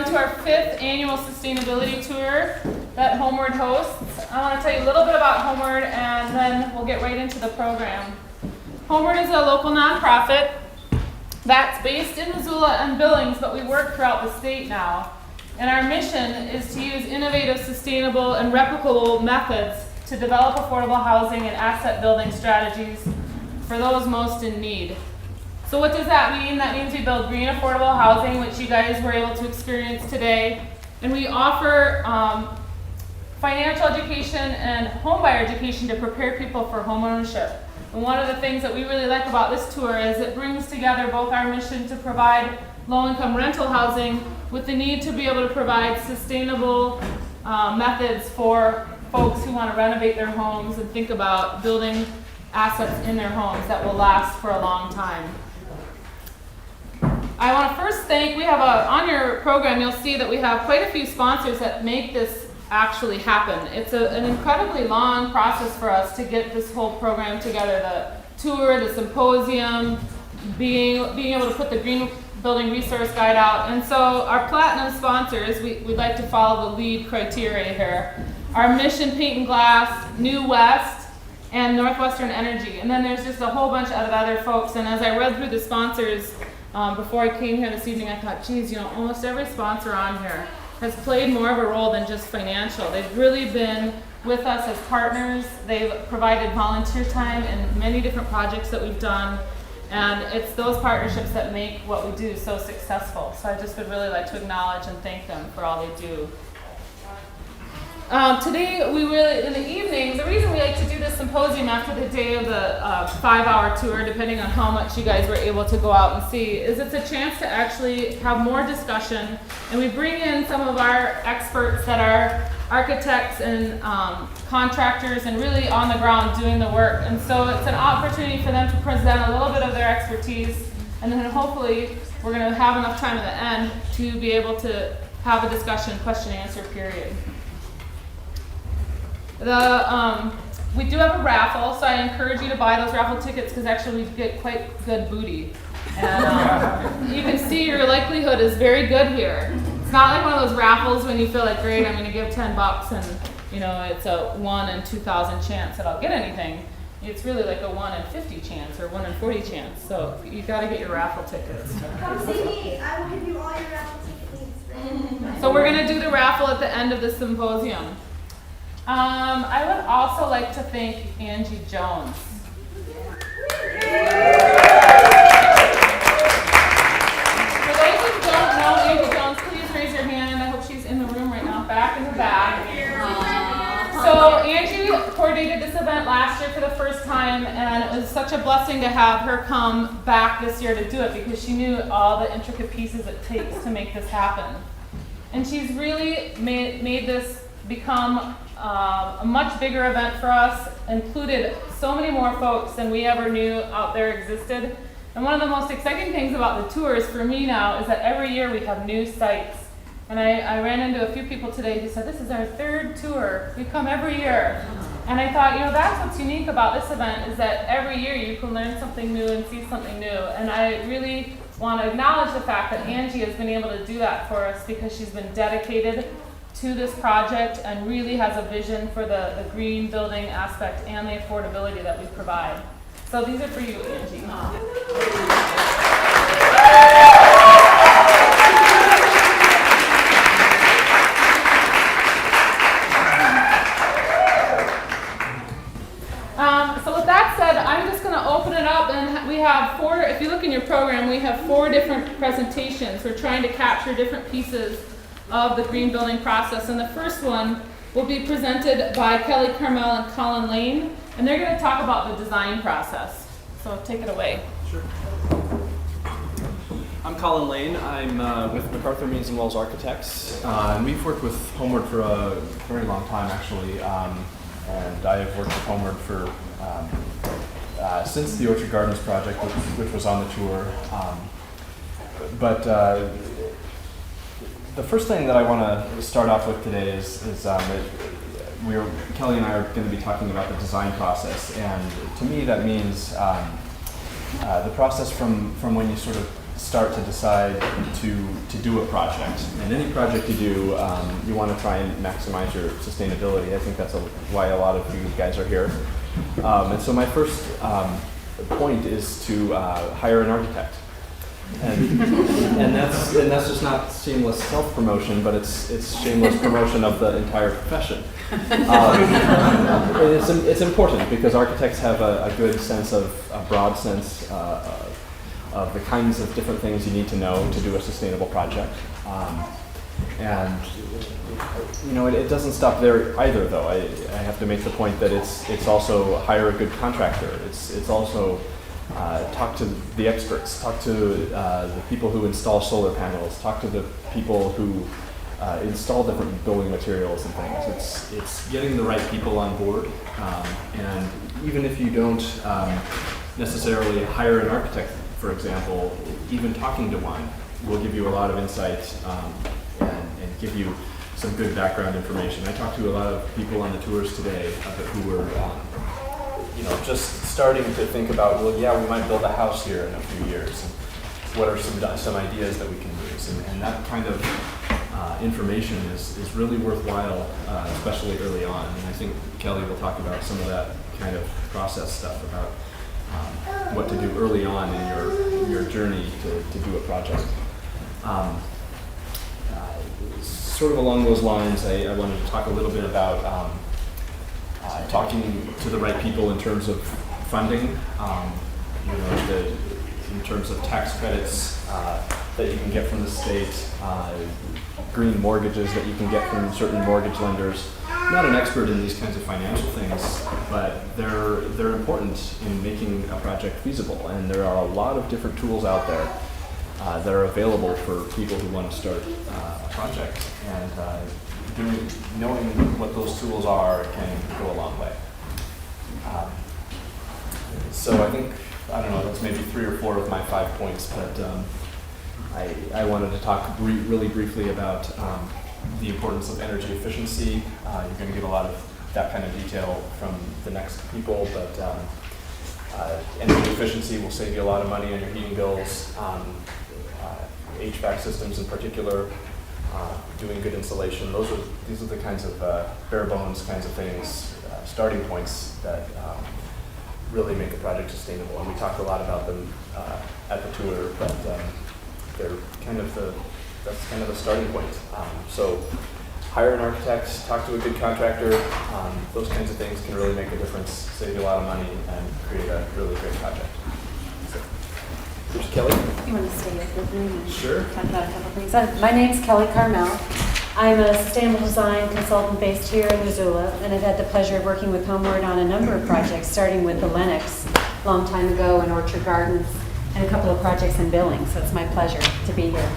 on to our 5th annual Sustainability Tour that Homeward hosts. I want to tell you a little bit about Homeward and then we'll get right into the program. Homeward is a local nonprofit that's based in Missoula and Billings, but we work throughout the state now. And our mission is to use innovative, sustainable, and replicable methods to develop affordable housing and asset building strategies for those most in need. So what does that mean? That means we build green, affordable housing, which you guys were able to experience today. And we offer financial education and homebuyer education to prepare people for homeownership. And one of the things that we really like about this tour is it brings together both our mission to provide low-income rental housing with the need to be able to provide sustainable methods for folks who want to renovate their homes and think about building assets in their homes that will last for a long time. I want to first thank, on your program you'll see that we have quite a few sponsors that make this actually happen. It's an incredibly long process for us to get this whole program together, the tour, the symposium, being able to put the Green Building Resource Guide out. And so our platinum sponsors, we'd like to follow the lead criteria here. Our Mission Paint and Glass, New West, and Northwestern Energy. And then there's just a whole bunch of other folks. And as I read through the sponsors before I came here this evening, I thought, geez, almost every sponsor on here has played more of a role than just financial. They've really been with us as partners. They've provided volunteer time in many different projects that we've done. And it's those partnerships that make what we do so successful. So I just would really like to acknowledge and thank them for all they do. Today, in the evening, the reason we like to do this symposium after the day of the 5-hour tour, depending on how much you guys were able to go out and see, is it's a chance to actually have more discussion. And we bring in some of our experts that are architects and contractors and really on the ground doing the work. And so it's an opportunity for them to present a little bit of their expertise. And then hopefully we're going to have enough time at the end to be able to have a discussion, question, answer period. We do have a raffle, so I encourage you to buy those raffle tickets because actually we get quite good booty. And you can see your likelihood is very good here. It's not like one of those raffles when you feel like, great, I'm going to give $10 and it's a 1 in 2,000 chance that I'll get anything. It's really like a 1 in 50 chance or 1 in 40 chance. So you got to get your raffle tickets. Come see me. I will give you all your raffle tickets. So we're going to do the raffle at the end of the symposium. I would also like to thank Angie Jones. For those who don't know Angie Jones, please raise your hand. I hope she's in the room right now, back in the back. So Angie coordinated this event last year for the first time, and it was such a blessing to have her come back this year to do it because she knew all the intricate pieces it takes to make this happen. And she's really made this become a much bigger event for us, included so many more folks than we ever knew out there existed. And one of the most exciting things about the tours for me now is that every year we have new sites. And I ran into a few people today who said, this is our 3rd tour. We come every year. And I thought, that's what's unique about this event is that every year you can learn something new and see something new. And I really want to acknowledge the fact that Angie has been able to do that for us because she's been dedicated to this project and really has a vision for the green building aspect and the affordability that we provide. So these are for you, Angie. So with that said, I'm just going to open it up, and we have 4, if you look in your program, we have 4 different presentations. We're trying to capture different pieces of the green building process. And the first one will be presented by Kelly Carmel and Colin Lane, and they're going to talk about the design process. So take it away. Sure. I'm Colin Lane. I'm with MacArthur Means and Wells Architects, and we've worked with Homeward for a very long time, actually. And I have worked with Homeward for since the Orchard Gardens project, which was on the tour. But the first thing that I want to start off with today is that Kelly and I are going to be talking about the design process, and to me that means the process from when you sort of start to decide to do a project. And any project you do, you want to try and maximize your sustainability. I think that's why a lot of you guys are here. And so my first point is to hire an architect. And that's just not shameless self-promotion, but it's shameless promotion of the entire profession. It's important because architects have a good sense of, a broad sense of the kinds of different things you need to know to do a sustainable project. And you know, it doesn't stop there either, though. I have to make the point that it's also hire a good contractor. It's also talk to the experts, talk to the people who install solar panels, talk to the people who install different building materials and things. It's getting the right people on board, and even if you don't necessarily hire an architect, for example, even talking to one will give you a lot of insight and give you some good background information. I talked to a lot of people on the tours today who were just starting to think about, well, yeah, we might build a house here in a few years. And what are some ideas that we can use? And that kind of information is really worthwhile, especially early on. And I think Kelly will talk about some of that kind of process stuff about what to do early on in your journey to do a project. Sort of along those lines, I wanted to talk a little bit about talking to the right people in terms of funding, in terms of tax credits that you can get from the state, green mortgages that you can get from certain mortgage lenders. I'm not an expert in these kinds of financial things, but they're important in making a project feasible, and there are a lot of different tools out there that are available for people who want to start a project, and knowing what those tools are can go a long way. So I think, I don't know, that's maybe 3 or 4 of my 5 points, but I wanted to talk really briefly about the importance of energy efficiency. You're going to get a lot of that kind of detail from the next people, but energy efficiency will save you a lot of money on your heating bills. HVAC systems in particular, doing good insulation. These are the kinds of bare bones kinds of things, starting points that really make a project sustainable. And we talked a lot about them at the tour, but they're that's kind of the starting point. So hire an architect, talk to a good contractor. Those kinds of things can really make a difference, save you a lot of money, and create a really great project. Here's Kelly. You want to stay with me and Sure. talk about a couple things? My name's Kelly Carmel. I'm a sustainable design consultant based here in Missoula, and I've had the pleasure of working with Homeward on a number of projects, starting with the Lennox a long time ago in Orchard Gardens, and a couple of projects in Billings, so it's my pleasure to be here.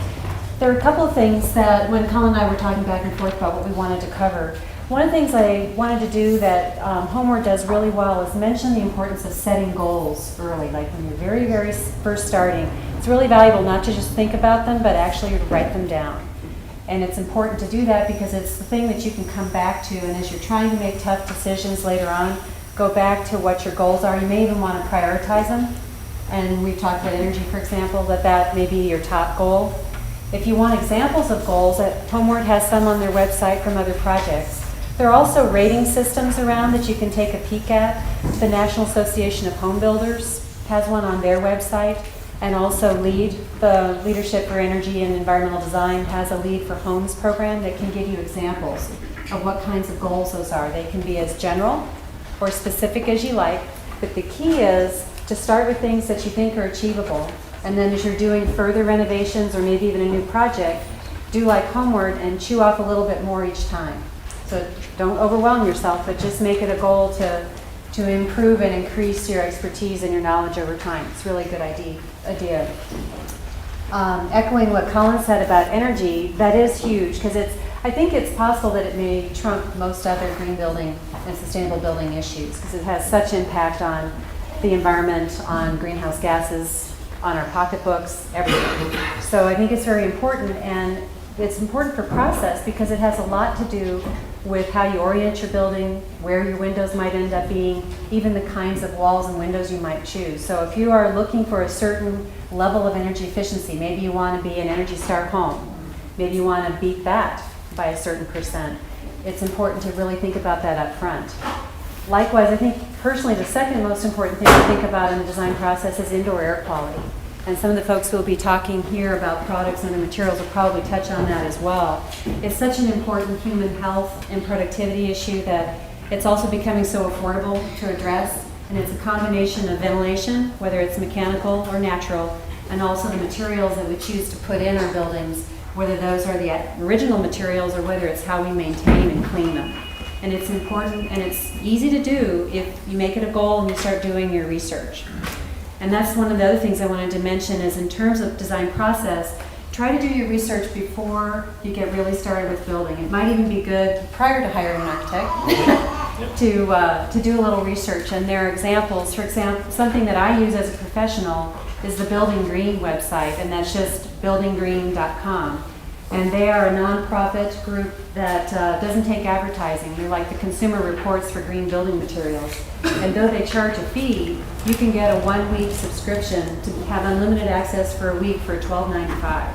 There are a couple of things that when Colin and I were talking back and forth about what we wanted to cover, one of the things I wanted to do that Homeward does really well is mention the importance of setting goals early, like when you're very, very first starting. It's really valuable not to just think about them, but actually to write them down. And it's important to do that because it's the thing that you can come back to, and as you're trying to make tough decisions later on, go back to what your goals are. You may even want to prioritize them. And we've talked about energy, for example, that may be your top goal. If you want examples of goals, Homeward has some on their website from other projects. There are also rating systems around that you can take a peek at. The National Association of Home Builders has one on their website, and also LEED, the Leadership for Energy and Environmental Design, has a LEED for Homes program that can give you examples of what kinds of goals those are. They can be as general or specific as you like, but the key is to start with things that you think are achievable, and then as you're doing further renovations or maybe even a new project, do like Homeward and chew off a little bit more each time. So don't overwhelm yourself, but just make it a goal to improve and increase your expertise and your knowledge over time. It's a really good idea. Echoing what Colin said about energy, that is huge because I think it's possible that it may trump most other green building and sustainable building issues because it has such impact on the environment, on greenhouse gases, on our pocketbooks, everything. So I think it's very important, and it's important for process because it has a lot to do with how you orient your building, where your windows might end up being, even the kinds of walls and windows you might choose. So if you are looking for a certain level of energy efficiency, maybe you want to be an Energy Star home, maybe you want to beat that by a certain percent, it's important to really think about that up front. Likewise, I think personally the second most important thing to think about in the design process is indoor air quality. And some of the folks who will be talking here about products and the materials will probably touch on that as well. It's such an important human health and productivity issue that it's also becoming so affordable to address. And it's a combination of ventilation, whether it's mechanical or natural, and also the materials that we choose to put in our buildings, whether those are the original materials or whether it's how we maintain and clean them. And it's important and it's easy to do if you make it a goal and you start doing your research. And that's one of the other things I wanted to mention is in terms of design process, try to do your research before you get really started with building. It might even be good prior to hiring an architect to do a little research. And there are examples. For example, something that I use as a professional is the Building Green website, and that's just buildinggreen.com. And they are a nonprofit group that doesn't take advertising. They're like the Consumer Reports for green building materials. And though they charge a fee, you can get a 1-week subscription to have unlimited access for a week for $12.95.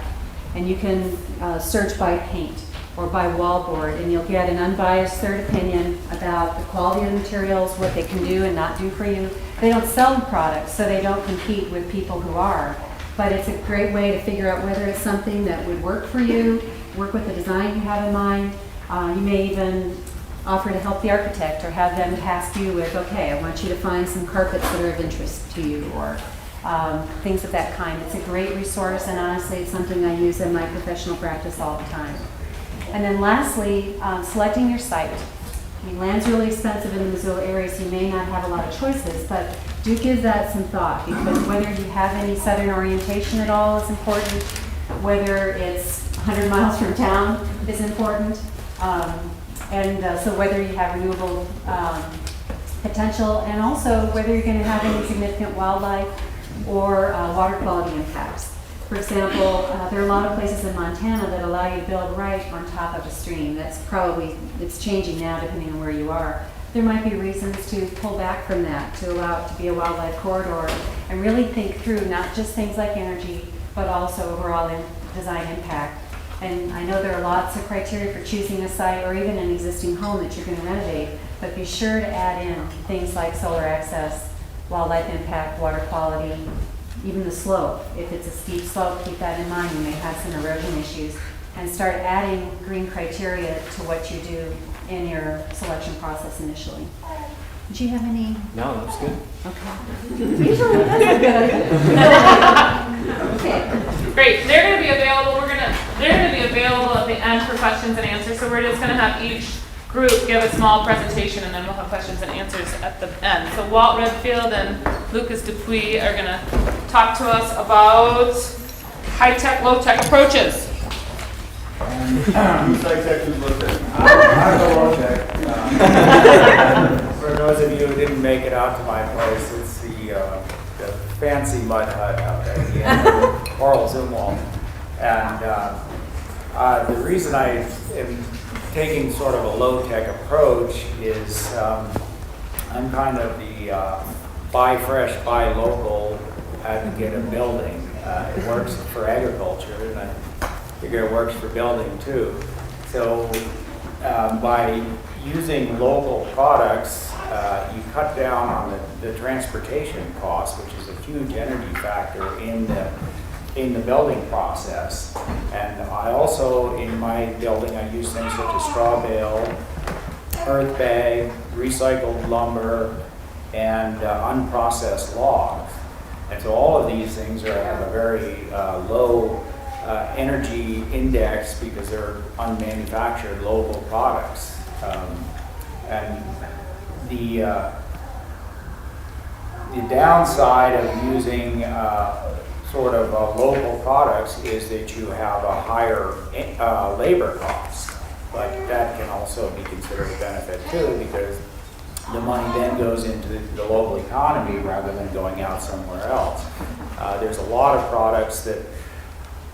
And you can search by paint or by wallboard, and you'll get an unbiased third opinion about the quality of the materials, what they can do and not do for you. They don't sell the products, so they don't compete with people who are. But it's a great way to figure out whether it's something that would work for you, work with the design you have in mind. You may even offer to help the architect or have them task you with, okay, I want you to find some carpets that are of interest to you, or things of that kind. It's a great resource, and honestly, it's something I use in my professional practice all the time. And then lastly, selecting your site. I mean, land's really expensive in the Missoula area, so you may not have a lot of choices, but do give that some thought, because whether you have any southern orientation at all is important, whether it's 100 miles from town is important, so whether you have renewable potential, and also whether you're going to have any significant wildlife or water quality impacts. For example, there are a lot of places in Montana that allow you to build right on top of a stream. It's changing now depending on where you are. There might be reasons to pull back from that, to allow it to be a wildlife corridor, and really think through not just things like energy, but also overall design impact. And I know there are lots of criteria for choosing a site or even an existing home that you're going to renovate, but be sure to add in things like solar access, wildlife impact, water quality, even the slope. If it's a steep slope, keep that in mind. You may have some erosion issues. And start adding green criteria to what you do in your selection process initially. Did you have any? No, that's good. Okay. Usually that's a good idea. Okay. Great. They're going to be available. They're going to be available at the end for questions and answers. So we're just going to have each group give a small presentation, and then we'll have questions and answers at the end. So Walt Redfield and Lucas Dupuis are going to talk to us about high-tech, low-tech approaches. Who's high-tech, who's low-tech? I'm a low-tech. For those of you who didn't make it out to my place, it's the fancy mud hut out there at the end of Coral Zumwalt. And the reason I am taking sort of a low-tech approach is I'm kind of the buy fresh, buy local advocate of building. It works for agriculture, and I figure it works for building too. So by using local products, you cut down on the transportation cost, which is a huge energy factor in the building process. And I also, in my building, I use things such as straw bale, earth bag, recycled lumber, and unprocessed logs. And so all of these things have a very low energy index because they're unmanufactured local products. And the downside of using sort of local products is that you have a higher labor cost, but that can also be considered a benefit too, because the money then goes into the local economy rather than going out somewhere else. There's a lot of products that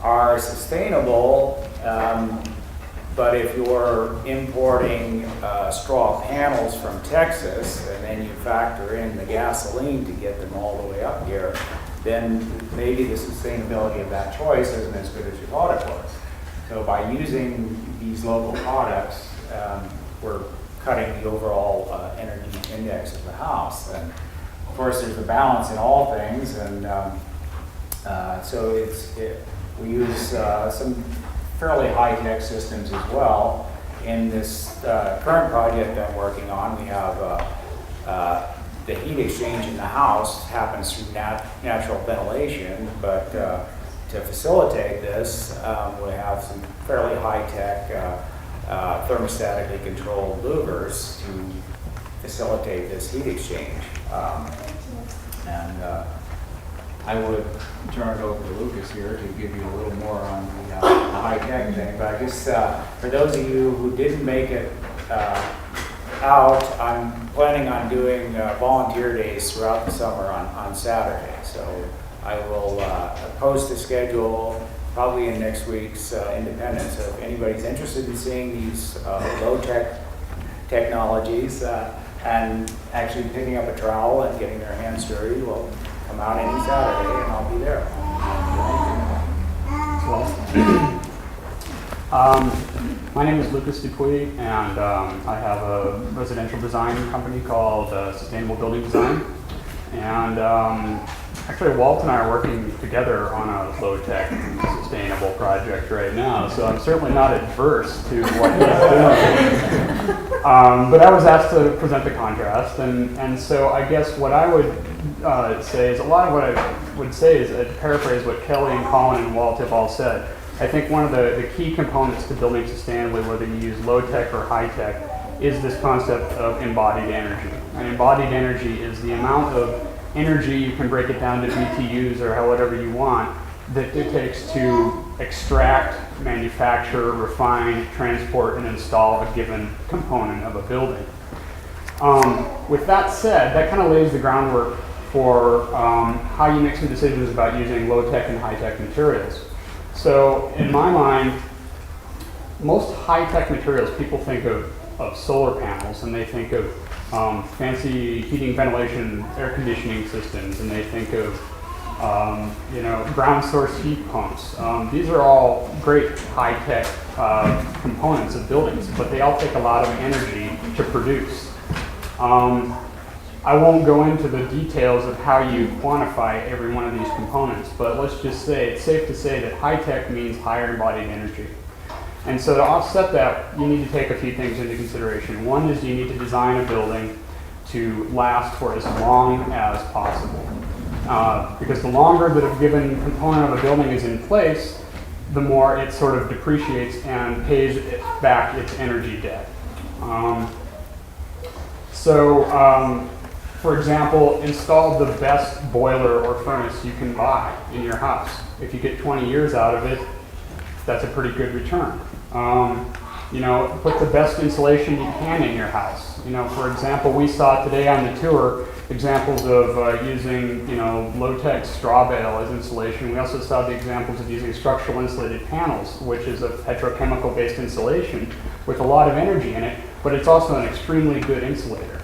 are sustainable, But if you're importing straw panels from Texas and then you factor in the gasoline to get them all the way up here, then maybe the sustainability of that choice isn't as good as you thought it was. So by using these local products, we're cutting the overall energy index of the house. And of course, there's a balance in all things, and so we use some fairly high-tech systems as well. In this current project I'm working on, we have the heat exchange in the house happens through natural ventilation, but to facilitate this, we have some fairly high-tech thermostatically controlled louvers to facilitate this heat exchange. I would turn it over to Lucas here to give you a little more on the high-tech thing, but I just, for those of you who didn't make it out, I'm planning on doing volunteer days throughout the summer on Saturday. So I will post a schedule probably in next week's Independence. So if anybody's interested in seeing these low-tech technologies and actually picking up a trowel and getting their hands dirty, well, come out any Saturday and I'll be there. My name is Lucas Dupuy, and I have a residential design company called Sustainable Building Design. And actually, Walt and I are working together on a low-tech sustainable project right now, so I'm certainly not adverse to what he's doing. But I was asked to present the contrast, and so I guess what I would say is, a lot of what I would say is, I'd paraphrase what Kelly and Colin and Walt have all said. I think one of the key components to building sustainably, whether you use low-tech or high-tech, is this concept of embodied energy. And embodied energy is the amount of energy, you can break it down to BTUs or however you want, that it takes to extract, manufacture, refine, transport, and install a given component of a building. With that said, that kind of lays the groundwork for how you make some decisions about using low-tech and high-tech materials. So in my mind, most high-tech materials, people think of solar panels, and they think of fancy heating, ventilation, air conditioning systems, and they think of ground source heat pumps. These are all great high-tech components of buildings, but they all take a lot of energy to produce. I won't go into the details of how you quantify every one of these components, but let's just say it's safe to say that high-tech means higher embodied energy. And so to offset that, you need to take a few things into consideration. One is you need to design a building to last for as long as possible. Because the longer that a given component of a building is in place, the more it sort of depreciates and pays back its energy debt. For example, install the best boiler or furnace you can buy in your house. If you get 20 years out of it, that's a pretty good return. Put the best insulation you can in your house. For example, we saw today on the tour examples of using, low-tech straw bale as insulation. We also saw the examples of using structural insulated panels, which is a petrochemical-based insulation with a lot of energy in it, but it's also an extremely good insulator.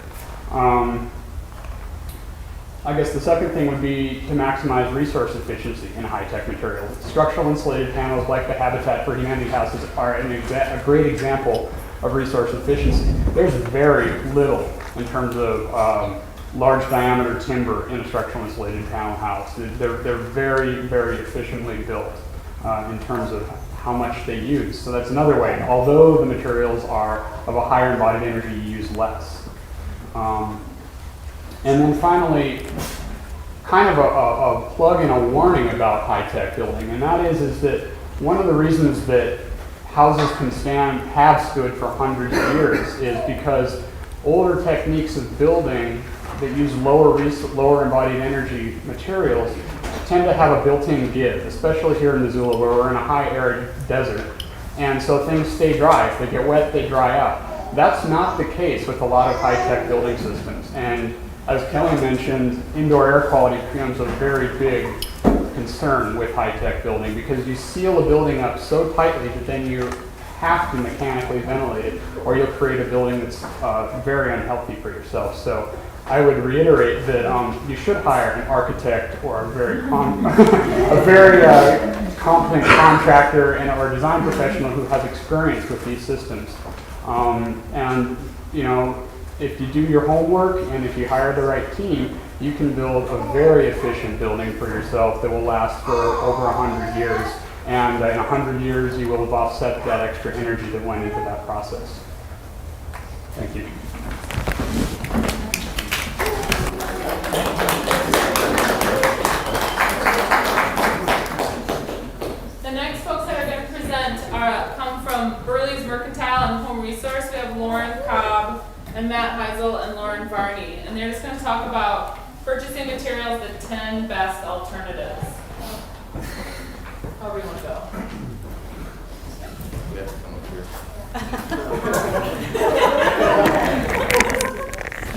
I guess the second thing would be to maximize resource efficiency in high-tech materials. Structural insulated panels like the Habitat for Humanity houses are a great example of resource efficiency. There's very little in terms of large diameter timber in a structural insulated panel house. They're very, very efficiently built in terms of how much they use. So that's another way. Although the materials are of a higher embodied energy, you use less. And then finally, kind of a plug and a warning about high-tech building, and that is that one of the reasons that houses have stood for hundreds of years is because older techniques of building that use lower embodied energy materials tend to have a built-in give, especially here in Missoula where we're in a high arid desert. And so things stay dry. If they get wet, they dry out. That's not the case with a lot of high-tech building systems. And as Kelly mentioned, indoor air quality becomes a very big concern with high-tech building because you seal a building up so tightly that then you have to mechanically ventilate it, or you'll create a building that's very unhealthy for yourself. So I would reiterate that you should hire an architect or a very competent contractor or design professional who has experience with these systems. And you know, if you do your homework and if you hire the right team, you can build a very efficient building for yourself that will last for over 100 years. And in 100 years, you will have offset that extra energy that went into that process. Thank you. The next folks that are going to present come from Burley's Mercantile and Home Resource. We have Lauren Cobb and Matt Heisel and Lauren Varney. And they're just going to talk about purchasing materials, the 10 best alternatives. However you want to go. We have to come up here.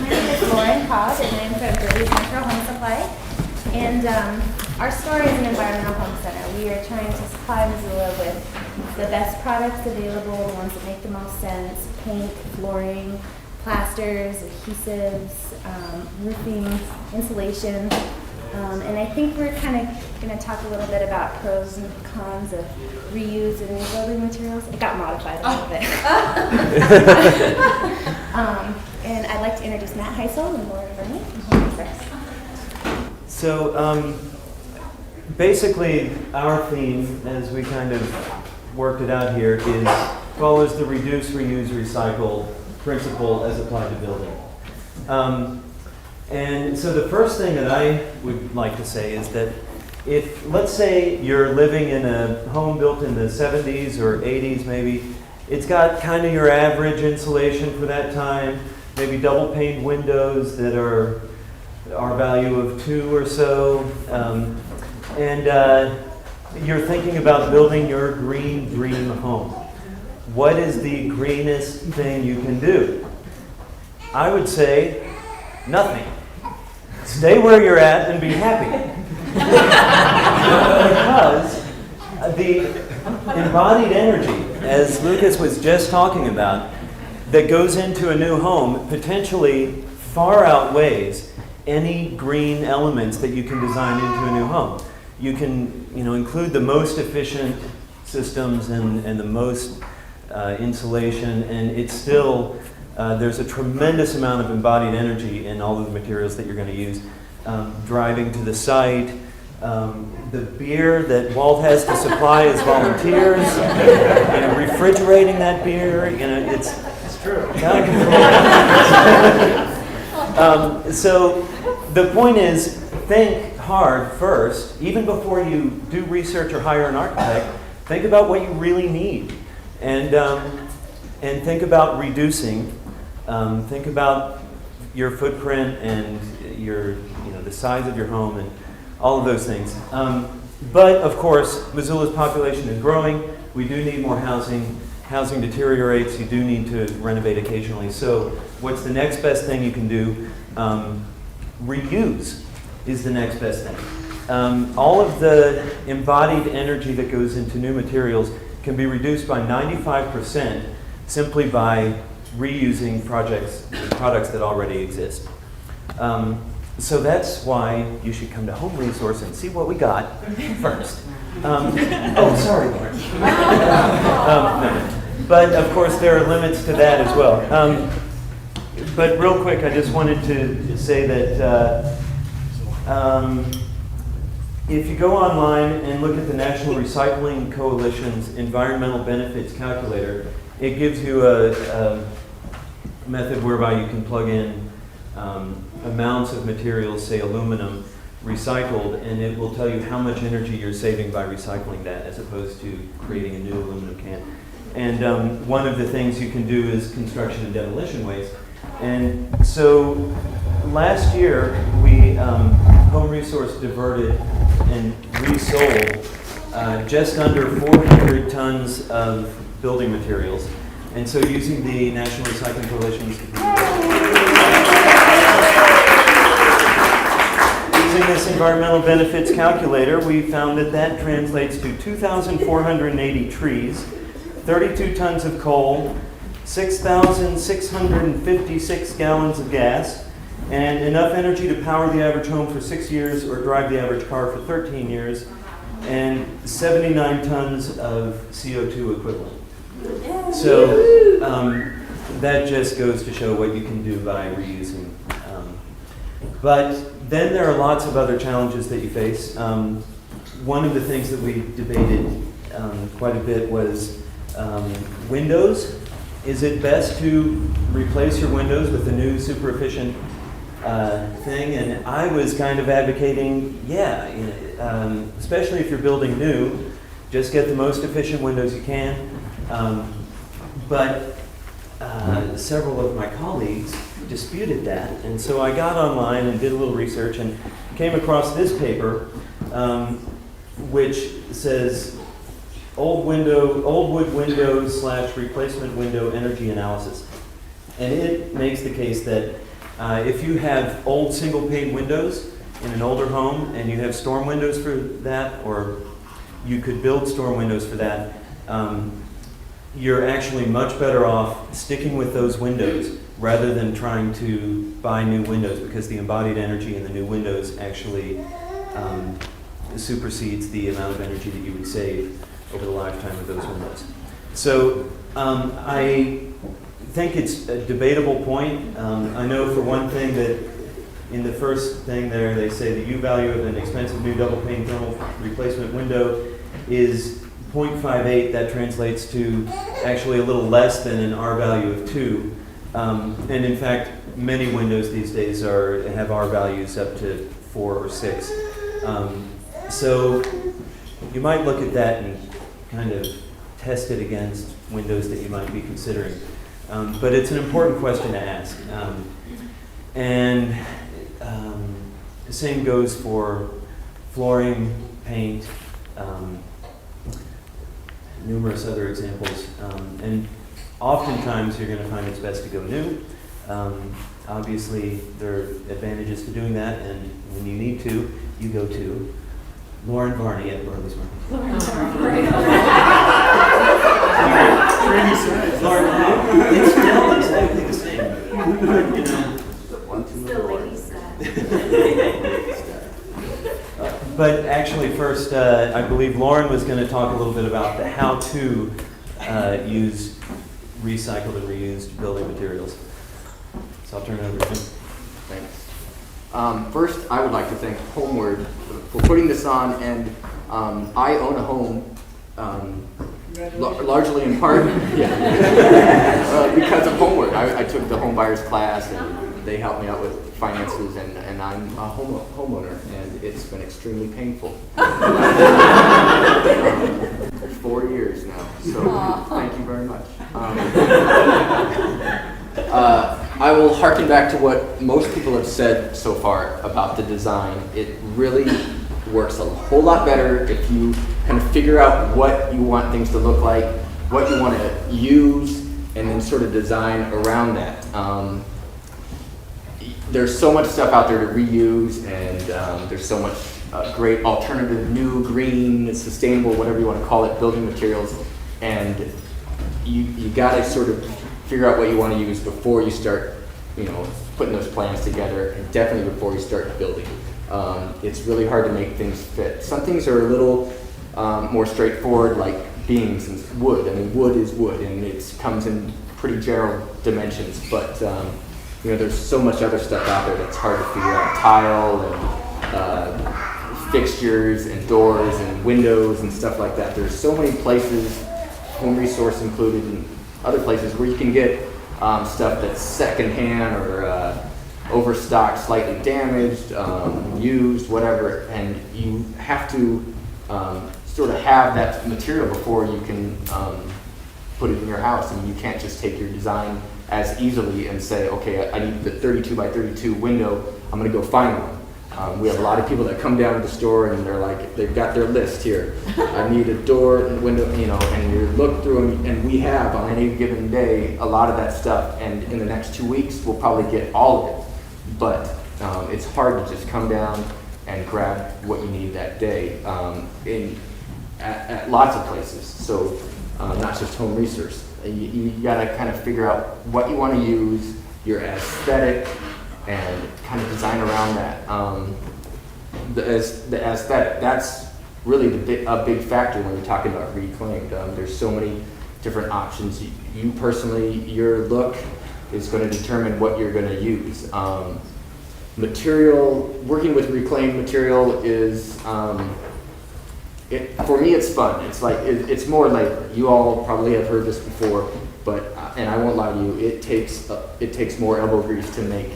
My name is Lauren Cobb, and I'm from Burley's Metro Home Supply. And our store is an environmental home center. We are trying to supply Missoula with the best products available, the ones that make the most sense: paint, flooring, plasters, adhesives, roofing, insulation. And I think we're kind of going to talk a little bit about pros and cons of reuse and rebuilding materials. It got modified a little bit. And I'd like to introduce Matt Heisel and Lauren Varney from Home Resource. So basically our theme, as we kind of worked it out here, follows the reduce, reuse, recycle principle as applied to building. And so the first thing that I would like to say is that if, let's say you're living in a home built in the 70s or 80s maybe, it's got kind of your average insulation for that time, maybe double paned windows that are value of 2 or so, and you're thinking about building your green dream home. What is the greenest thing you can do? I would say nothing. Stay where you're at and be happy. Because the embodied energy, as Lucas was just talking about, that goes into a new home potentially far outweighs any green elements that you can design into a new home. You can, include the most efficient systems and the most insulation, and it's still there's a tremendous amount of embodied energy in all of the materials that you're going to use. Driving to the site, the beer that Walt has to supply as volunteers, refrigerating that beer, it's true. Out of control. So the point is, think hard first, even before you do research or hire an architect. Think about what you really need, and think about reducing. Think about your footprint and the size of your home and all of those things. But of course, Missoula's population is growing. We do need more housing. Housing deteriorates. You do need to renovate occasionally. So what's the next best thing you can do? Reuse is the next best thing. All of the embodied energy that goes into new materials can be reduced by 95% simply by reusing products that already exist. So that's why you should come to Home Resource and see what we got first. Oh, sorry, Lauren. No. But of course, there are limits to that as well. But real quick, I just wanted to say that if you go online and look at the National Recycling Coalition's Environmental Benefits Calculator, it gives you a method whereby you can plug in amounts of materials, say aluminum, recycled, and it will tell you how much energy you're saving by recycling that as opposed to creating a new aluminum can. And one of the things you can do is construction and demolition waste. And so last year, we, Home Resource diverted and resold just under 400 tons of building materials. And so using the National Recycling Coalition's using this environmental benefits calculator, we found that translates to 2,480 trees, 32 tons of coal, 6,656 gallons of gas, and enough energy to power the average home for 6 years or drive the average car for 13 years, and 79 tons of CO2 equivalent. So that just goes to show what you can do by reusing. But then there are lots of other challenges that you face. One of the things that we debated quite a bit was windows. Is it best to replace your windows with a new super efficient thing? And I was kind of advocating, yeah, especially if you're building new, just get the most efficient windows you can. But several of my colleagues disputed that, and so I got online and did a little research and came across this paper, which says old wood window / replacement window energy analysis, and it makes the case that if you have old single pane windows in an older home and you have storm windows for that, or you could build storm windows for that, you're actually much better off sticking with those windows rather than trying to buy new windows, because the embodied energy in the new windows actually supersedes the amount of energy that you would save over the lifetime of those windows. So I think it's a debatable point. I know for one thing that in the first thing there they say the U value of an expensive new double pane thermal replacement window is 0.58. That translates to actually a little less than an R value of 2. And in fact, many windows these days have R values up to 4 or 6. So you might look at that and kind of test it against windows that you might be considering. But it's an important question to ask. And the same goes for flooring, paint, numerous other examples. And oftentimes you're going to find it's best to go new. Obviously, there are advantages to doing that, and when you need to, you go to Lauren Varney at Burley's Market. Lauren, it's still exactly the same. But actually, first, I believe Lauren was going to talk a little bit about the how to use recycled and reused building materials. So I'll turn it over to him. Thanks. First, I would like to thank Homeward for putting this on, and I own a home, largely in part because of Homeward. I took the home buyers class, and they helped me out with finances, and I'm a homeowner, and it's been extremely painful. 4 years now, so thank you very much. I will harken back to what most people have said so far about the design. It really works a whole lot better if you kind of figure out what you want things to look like, what you want to use, and then sort of design around that. There's so much stuff out there to reuse, and there's so much great alternative, new, green, sustainable, whatever you want to call it, building materials, and you got to sort of figure out what you want to use before you start, putting those plans together, and definitely before you start building. It's really hard to make things fit. Some things are a little more straightforward, like beams and wood. I mean, wood is wood, and it comes in pretty general dimensions, but there's so much other stuff out there that's hard to figure out. Tile and fixtures and doors and windows and stuff like that. There's so many places, Home Resource included, and other places where you can get stuff that's secondhand or overstocked, slightly damaged, used, whatever, and you have to sort of have that material before you can put it in your house. I mean, you can't just take your design as easily and say, okay, I need the 32 by 32 window, I'm going to go find one. We have a lot of people that come down to the store and they're like, they've got their list here. I need a door and window, and you look through them, and we have on any given day a lot of that stuff, and in the next 2 weeks we'll probably get all of it. But it's hard to just come down and grab what you need that day at lots of places. So not just home resource. You gotta kind of figure out what you want to use, your aesthetic, and kind of design around that. The aesthetic, that's really a big factor when you're talking about reclaimed. There's so many different options. You personally, your look is going to determine what you're going to use. Material, working with reclaimed material is, for me it's fun. It's like, it's more labor. You all probably have heard this before, but, and I won't lie to you, it takes more elbow grease to make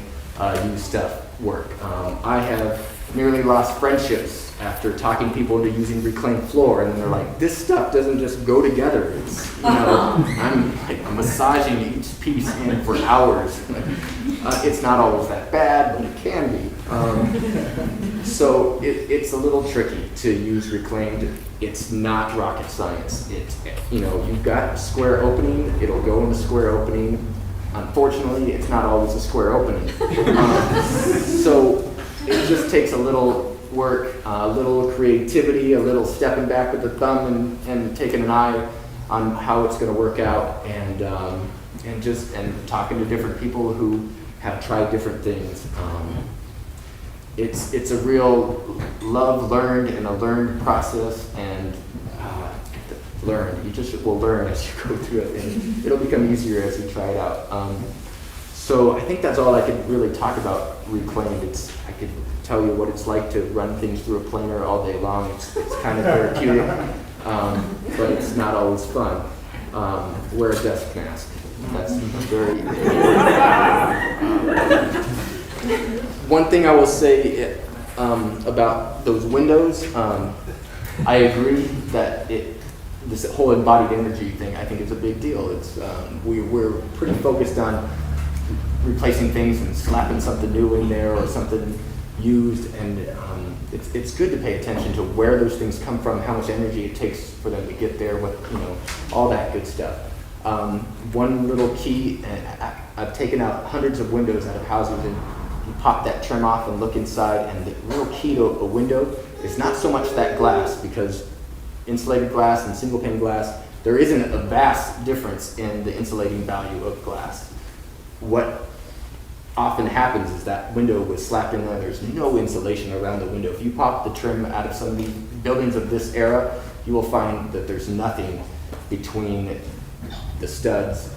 used stuff work. I have nearly lost friendships after talking people into using reclaimed floor, and then they're like, this stuff doesn't just go together. It's, you know, I'm like massaging each piece in for hours. It's not always that bad, but it can be. So it's a little tricky to use reclaimed. It's not rocket science. It's, you know, you've got a square opening, it'll go in the square opening. Unfortunately, it's not always a square opening. So it just takes a little work, a little creativity, a little stepping back with the thumb and taking an eye on how it's going to work out, and talking to different people who have tried different things. It's a real learned process, and learned. You just will learn as you go through it, and it'll become easier as you try it out. So I think that's all I could really talk about reclaimed. I could tell you what it's like to run things through a planer all day long. It's kind of therapeutic, but it's not always fun. Wear a desk mask. That's very one thing I will say about those windows, I agree that this whole embodied energy thing, I think, is a big deal. It's we're pretty focused on replacing things and slapping something new in there or something used, and it's good to pay attention to where those things come from, how much energy it takes for them to get there, what, you know, all that good stuff. One little key, I've taken out hundreds of windows out of houses, and you pop that trim off and look inside, and the real key to a window is not so much that glass, because insulated glass and single pane glass, there isn't a vast difference in the insulating value of glass. What often happens is that window was slapped in there, there's no insulation around the window. If you pop the trim out of some of these buildings of this era, you will find that there's nothing between the studs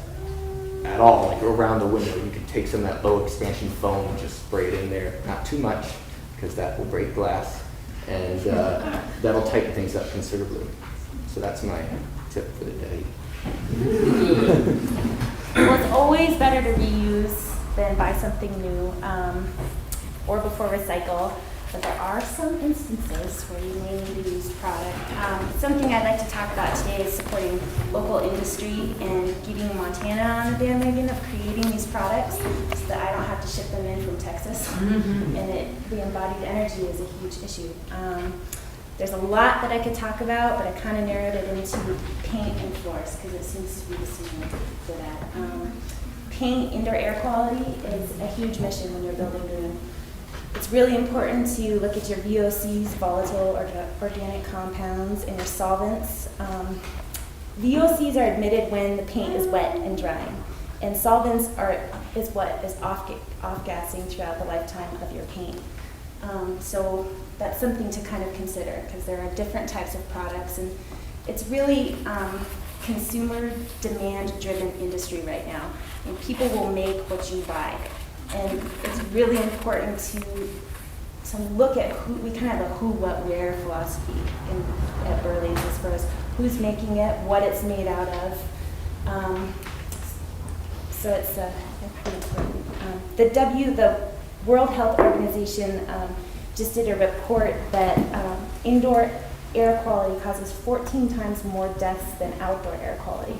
at all, like around the window. You can take some of that low expansion foam and just spray it in there. Not too much, because that will break glass, and that'll tighten things up considerably. So that's my tip for the day. Well, it's always better to reuse than buy something new, or before recycle. But there are some instances where you may need a used product. Something I'd like to talk about today is supporting local industry and getting Montana on the bandwagon of creating these products so that I don't have to ship them in from Texas. And the embodied energy is a huge issue. There's a lot that I could talk about, but I kind of narrowed it into paint and floors because it seems to be the same for that. Paint, indoor air quality is a huge mission when you're building new. It's really important to look at your VOCs, volatile organic compounds, and your solvents. VOCs are admitted when the paint is wet and drying, and solvents is what is off-gassing throughout the lifetime of your paint. So that's something to kind of consider, because there are different types of products, and it's really consumer demand-driven industry right now, and people will make what you buy. And it's really important to look at we kind of have a who, what, where philosophy at Burley's as far as who's making it, what it's made out of. So it's pretty important. The World Health Organization just did a report that indoor air quality causes 14 times more deaths than outdoor air quality,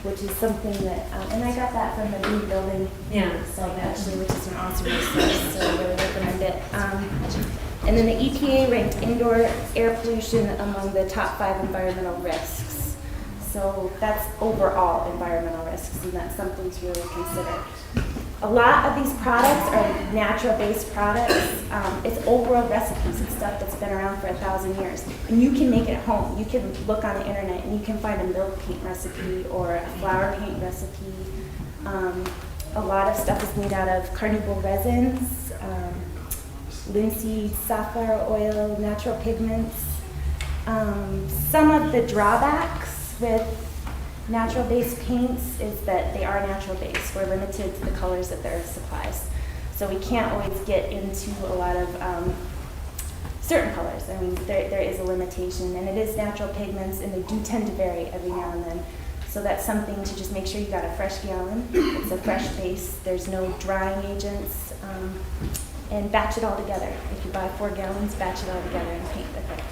which is something that, and I got that from the Green Building site actually, which is an awesome resource, so I really recommend it. And then the EPA ranked indoor air pollution among the top 5 environmental risks. So that's overall environmental risks, and that's something to really consider. A lot of these products are natural-based products. It's old world recipes. It's stuff that's been around for 1,000 years. And you can make it at home. You can look on the internet and you can find a milk paint recipe or a flower paint recipe. A lot of stuff is made out of carnauba resins, linseed, safflower oil, natural pigments. Some of the drawbacks with natural-based paints is that they are natural-based. We're limited to the colors that their supplies. So we can't always get into a lot of certain colors. I mean, there is a limitation, and it is natural pigments, and they do tend to vary every now and then. So that's something to just make sure you got a fresh gallon. It's a fresh base. There's no drying agents, and batch it all together. If you buy 4 gallons, batch it all together and paint with it.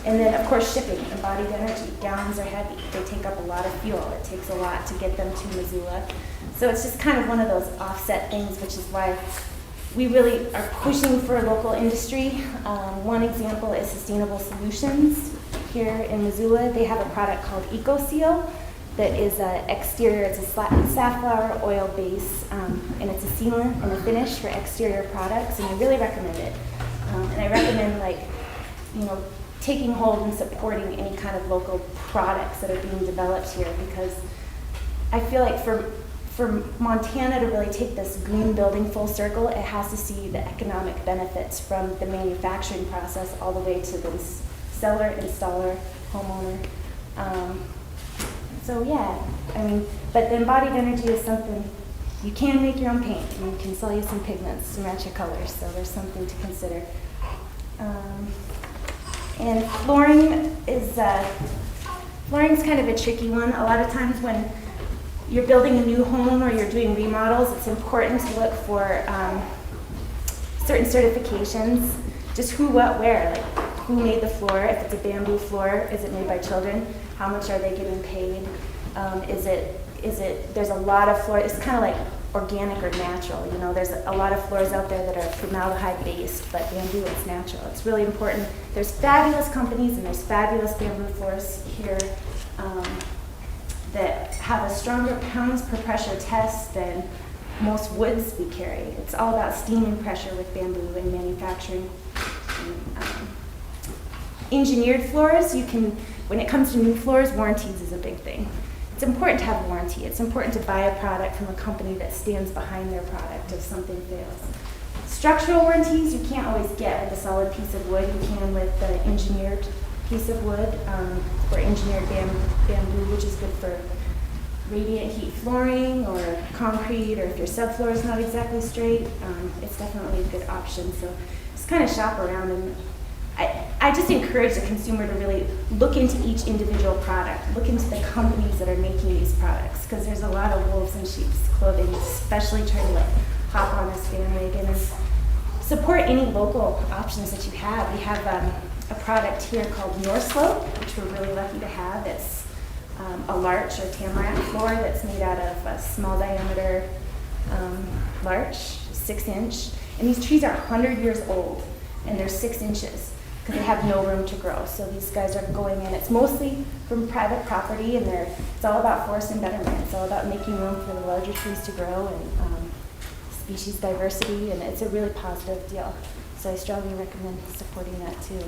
And then, of course, shipping, embodied energy. Gallons are heavy. They take up a lot of fuel. It takes a lot to get them to Missoula. So it's just kind of one of those offset things, which is why we really are pushing for local industry. One example is Sustainable Solutions here in Missoula. They have a product called EcoSeal that is an exterior, it's a safflower oil base, and it's a sealant and a finish for exterior products, and I really recommend it. And I recommend, like, you know, taking hold and supporting any kind of local products that are being developed here, because I feel like for Montana to really take this green building full circle, it has to see the economic benefits from the manufacturing process all the way to the seller, installer, homeowner. So yeah, I mean, but the embodied energy is something, you can make your own paint, and we can sell you some pigments to match your colors, so there's something to consider. And flooring is, flooring's kind of a tricky one. A lot of times when you're building a new home or you're doing remodels, it's important to look for certain certifications, just who, what, where, like who made the floor. If it's a bamboo floor, is it made by children? How much are they getting paid? There's a lot of floors, it's kind of like organic or natural, you know, there's a lot of floors out there that are formaldehyde based, but bamboo is natural. It's really important. There's fabulous companies and there's fabulous bamboo floors here that have a stronger pounds per pressure test than most woods we carry. It's all about steam and pressure with bamboo and manufacturing. Engineered floors, you can, when it comes to new floors, warranties is a big thing. It's important to have a warranty. It's important to buy a product from a company that stands behind their product if something fails. Structural warranties you can't always get with a solid piece of wood. You can with the engineered piece of wood or engineered bamboo, which is good for radiant heat flooring or concrete, or if your subfloor is not exactly straight, it's definitely a good option. So just kind of shop around, and I just encourage the consumer to really look into each individual product, look into the companies that are making these products, because there's a lot of wolves in sheep's clothing, especially trying to like hop on this bandwagon and support any local options that you have. We have a product here called North Slope, which we're really lucky to have. It's a larch or tamarack floor that's made out of a small diameter larch, 6 inch, and these trees are 100 years old and they're 6 inches. Because they have no room to grow. So these guys are going in. It's mostly from private property, and it's all about forest and betterment. It's all about making room for the larger trees to grow and species diversity, and it's a really positive deal. So I strongly recommend supporting that too.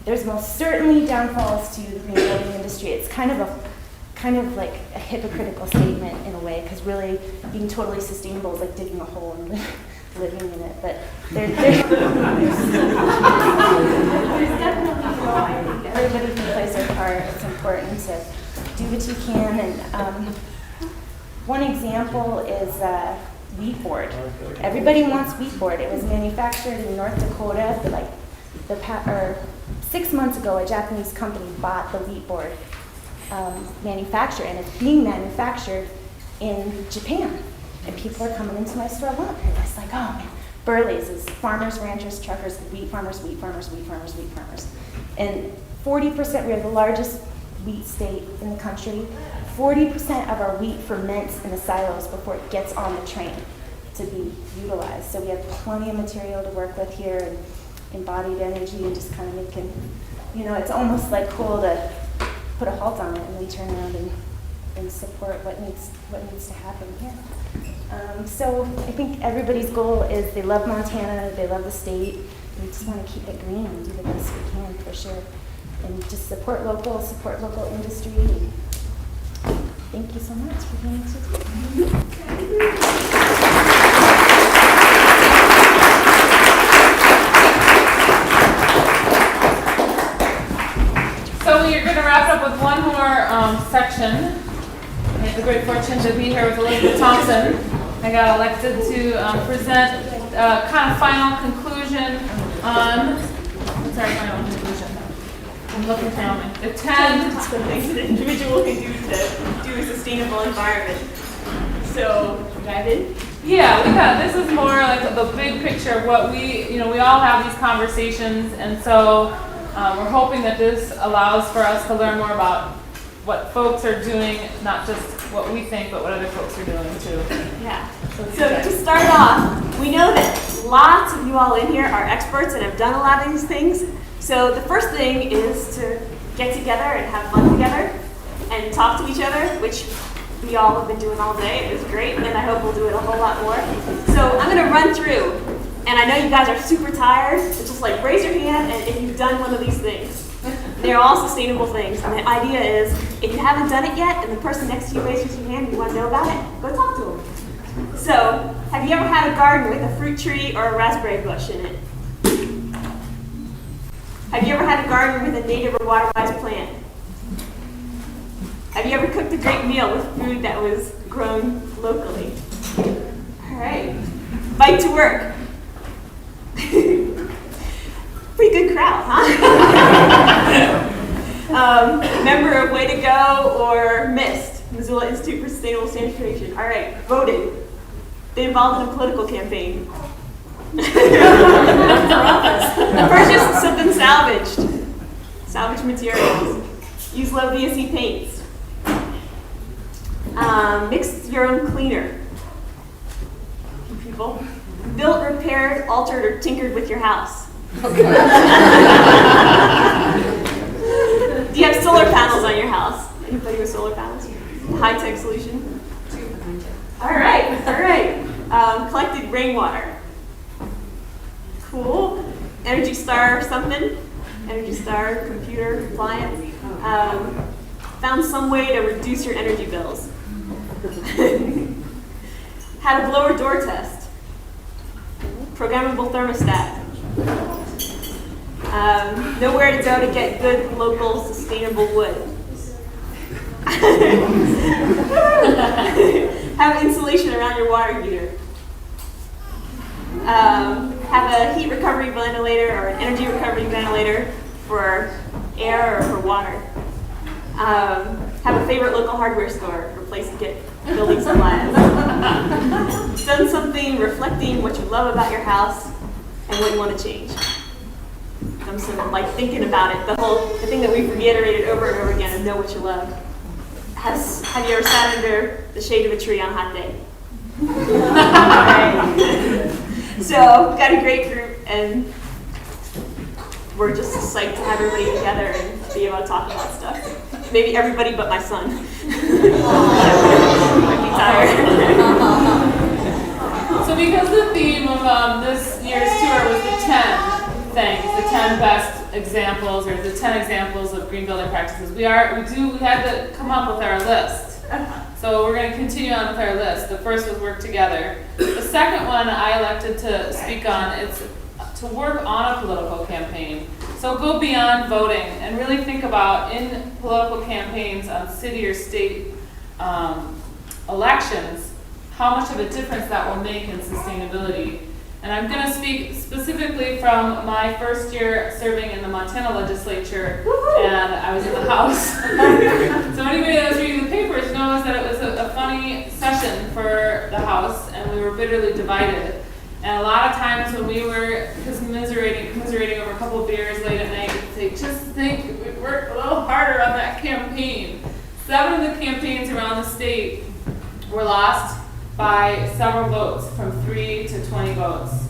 There's most certainly downfalls to the green building industry. It's kind of like a hypocritical statement in a way, because really being totally sustainable is like digging a hole and living in it, but there's definitely, I think everybody can play their part. It's important to do what you can, and one example is wheat board. Everybody wants wheat board. It was manufactured in North Dakota, but 6 months ago, a Japanese company bought the wheat board manufacturer, and it's being manufactured in Japan. And people are coming into my store wanting it. It's like, oh man, Burley's is farmers, ranchers, truckers, wheat farmers, wheat farmers, wheat farmers, wheat farmers. And 40%, we are the largest wheat state in the country. 40% of our wheat ferments in the silos before it gets on the train to be utilized. So we have plenty of material to work with here, and embodied energy, and just kind of making, you know, it's almost like cool to put a halt on it and then turn around and and support what needs to happen here. So I think everybody's goal is they love Montana, they love the state, we just want to keep it green and do the best we can for sure. And just support local industry. Thank you so much for being here today. So we are going to wrap up with one more section. I had the great fortune to be here with Elizabeth Thompson. I got elected to present kind of final conclusion on, what's our final conclusion? I'm looking down. The 10 things an individual can do to do a sustainable environment. So, dive in? Yeah, this is more like the big picture of what we all have these conversations, and so we're hoping that this allows for us to learn more about what folks are doing, not just what we think, but what other folks are doing too. Yeah. So to start off, we know that lots of you all in here are experts and have done a lot of these things. So the first thing is to get together and have fun together and talk to each other, which we all have been doing all day. It was great, and I hope we'll do it a whole lot more. So I'm going to run through, and I know you guys are super tired, so just like raise your hand if you've done one of these things. They're all sustainable things, and the idea is if you haven't done it yet and the person next to you raises your hand and you want to know about it, go talk to them. So, have you ever had a garden with a fruit tree or a raspberry bush in it? Have you ever had a garden with a native or water-wise plant? Have you ever cooked a great meal with food that was grown locally? All right. Bike to work. Pretty good crowd, huh? Member of Way to Go or MIST, Missoula Institute for Sustainable Sanitation. All right, voted. Been involved in a political campaign. Purchased something salvaged. Salvaged materials. Use low VSE paints. Mix your own cleaner. People. Built, repaired, altered, or tinkered with your house. Do you have solar panels on your house? Anybody with solar panels? High-tech solution? All right. Collected rainwater. Cool. Energy Star something. Energy Star computer appliance. Found some way to reduce your energy bills. Had a blower door test. Programmable thermostat. Know where to go to get good local sustainable wood. Have insulation around your water heater. Have a heat recovery ventilator or an energy recovery ventilator for air or for water. Have a favorite local hardware store or place to get building supplies. Done something reflecting what you love about your house and what you want to change. I'm sort of like thinking about it. The thing that we've reiterated over and over again is know what you love. Have you ever sat under the shade of a tree on a hot day? So, got a great group, and we're just psyched to have everybody together and be able to talk about stuff. Maybe everybody but my son. Might be tired. So because the theme of this year's tour was the 10 things, the 10 best examples, or the 10 examples of green building practices, we had to come up with our list. So we're going to continue on with our list. The first was work together. The second one I elected to speak on, it's to work on a political campaign. So go beyond voting and really think about in political campaigns on city or state elections, how much of a difference that will make in sustainability. And I'm going to speak specifically from my first year serving in the Montana legislature, and I was in the House. So anybody that was reading the papers knows that it was a funny session for the House, and we were bitterly divided. And a lot of times when we were commiserating over a couple of beers late at night, we'd say, just think if we'd worked a little harder on that campaign. 7 of the campaigns around the state were lost by several votes, from 3 to 20 votes.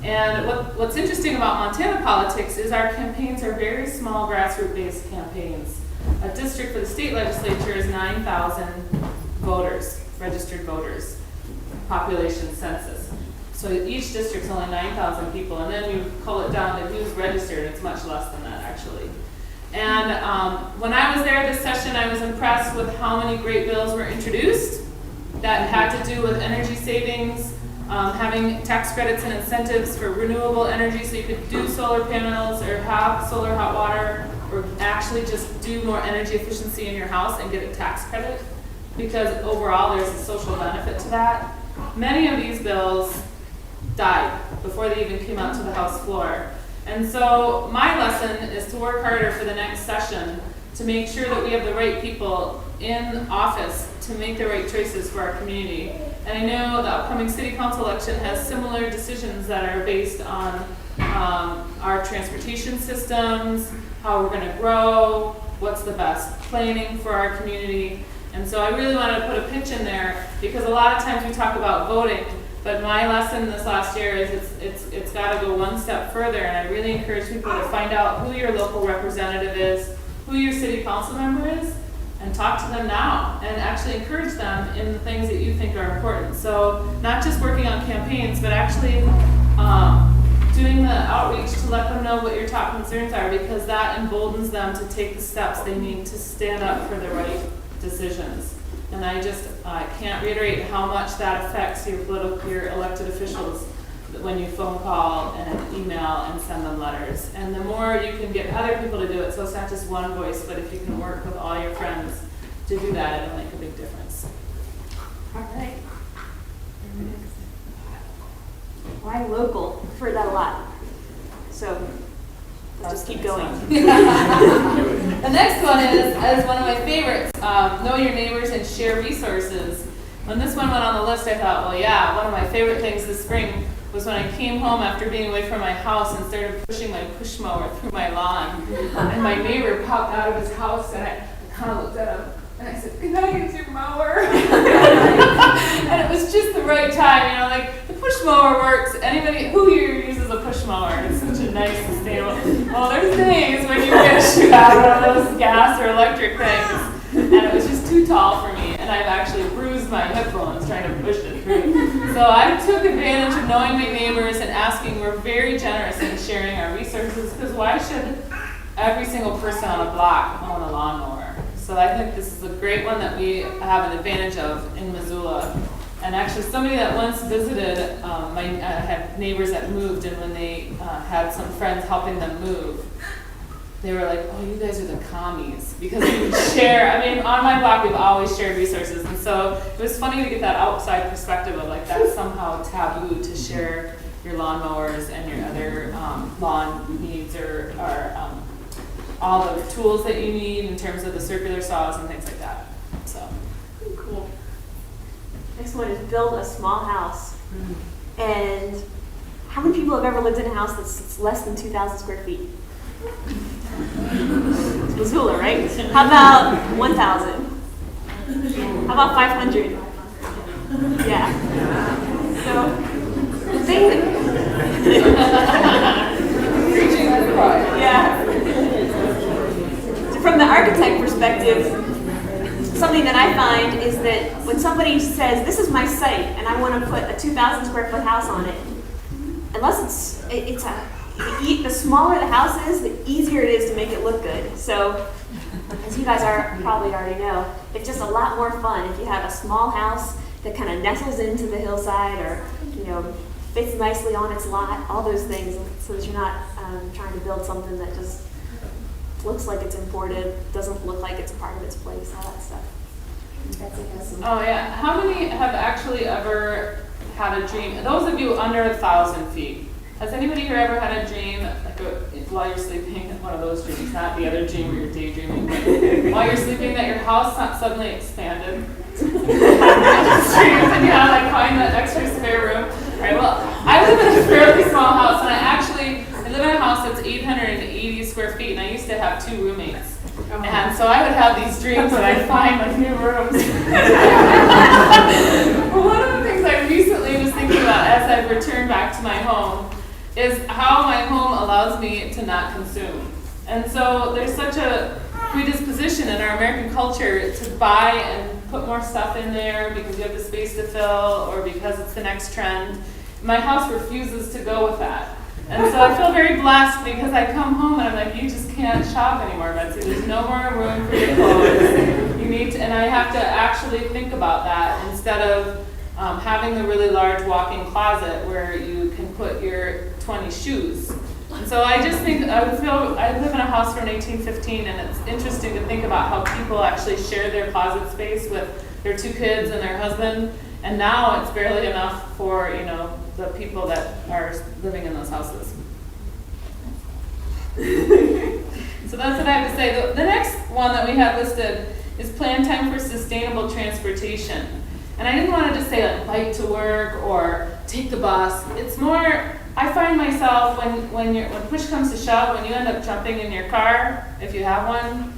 And what's interesting about Montana politics is our campaigns are very small grassroots-based campaigns. A district for the state legislature is 9,000 voters, registered voters, population census. So each district's only 9,000 people, and then you cull it down to who's registered, it's much less than that actually. And when I was there this session, I was impressed with how many great bills were introduced that had to do with energy savings, having tax credits and incentives for renewable energy so you could do solar panels or have solar hot water or actually just do more energy efficiency in your house and get a tax credit, because overall there's a social benefit to that. Many of these bills died before they even came out to the House floor. And so my lesson is to work harder for the next session to make sure that we have the right people in office to make the right choices for our community. And I know the upcoming city council election has similar decisions that are based on our transportation systems, how we're going to grow, what's the best planning for our community. And so I really wanted to put a pitch in there, because a lot of times we talk about voting, but my lesson this last year is it's got to go one step further, and I really encourage people to find out who your local representative is, who your city council member is, and talk to them now, and actually encourage them in the things that you think are important. So not just working on campaigns, but actually doing the outreach to let them know what your top concerns are, because that emboldens them to take the steps they need to stand up for the right decisions. And I can't reiterate how much that affects your elected officials when you phone call and email and send them letters. And the more you can get other people to do it, so it's not just one voice, but if you can work with all your friends to do that, it'll make a big difference. All right. Why local? I've heard that a lot. So let's just keep going. The next one is one of my favorites, know your neighbors and share resources. When this one went on the list, I thought, well, yeah, one of my favorite things this spring was when I came home after being away from my house and started pushing my push mower through my lawn. And my neighbor popped out of his house, and I kind of looked at him and I said, "Can I use your mower?" And it was just the right time, like the push mower works. Anybody who here uses a push mower, it's such a nice, sustainable. Well, there's days when you get a shoot out of those gas or electric things, and it was just too tall for me, and I've actually bruised my hip bones trying to push it through. So I took advantage of knowing my neighbors and asking. We're very generous in sharing our resources, because why should every single person on a block own a lawnmower? So I think this is a great one that we have an advantage of in Missoula. And actually somebody that once visited, I had neighbors that moved, and when they had some friends helping them move, they were like, "Oh, you guys are the commies," because we would share. On my block we've always shared resources, and so it was funny to get that outside perspective of like that's somehow taboo to share your lawnmowers and your other lawn needs or all the tools that you need in terms of the circular saws and things like that. So Cool. Next one is build a small house. And how many people have ever lived in a house that's less than 2,000 square feet? It's Missoula, right? How about 1,000? How about 500? Yeah. So the thing yeah. So from the architect perspective, something that I find is that when somebody says, "This is my site and I want to put a 2,000 square foot house on it," unless the smaller the house is, the easier it is to make it look good. So, as you guys probably already know, it's just a lot more fun if you have a small house that kind of nestles into the hillside, or fits nicely on its lot. All those things, so that you're not trying to build something that just looks like it's imported, doesn't look like it's a part of its place, all that stuff. Oh yeah, how many have actually ever had a dream? Those of you under 1,000 feet, has anybody here ever had a dream, while you're sleeping, one of those dreams, not the other dream where you're daydreaming, but while you're sleeping, that your house suddenly expanded? And you have find that extra spare room. All right, well, I live in a fairly small house, and I live in a house that's 880 square feet, and I used to have 2 roommates. And so I would have these dreams that I'd find new rooms. Well, one of the things I recently was thinking about as I've returned back to my home is how my home allows me to not consume. And so there's such a predisposition in our American culture to buy and put more stuff in there because you have the space to fill or because it's the next trend. My house refuses to go with that. And so I feel very blessed because I come home and I'm like, you just can't shop anymore, Betsy. There's no more room for your clothes. You need to, and I have to actually think about that instead of having the really large walk-in closet where you can put your 20 shoes. And so I just think, I live in a house from 1815 and it's interesting to think about how people actually shared their closet space with their 2 kids and their husband. And now it's barely enough for, you know, the people that are living in those houses. So that's what I have to say. The next one that we have listed is plan time for sustainable transportation. And I didn't want to just say like bike to work or take the bus. It's more, I find myself when push comes to shove, when you end up jumping in your car, if you have one,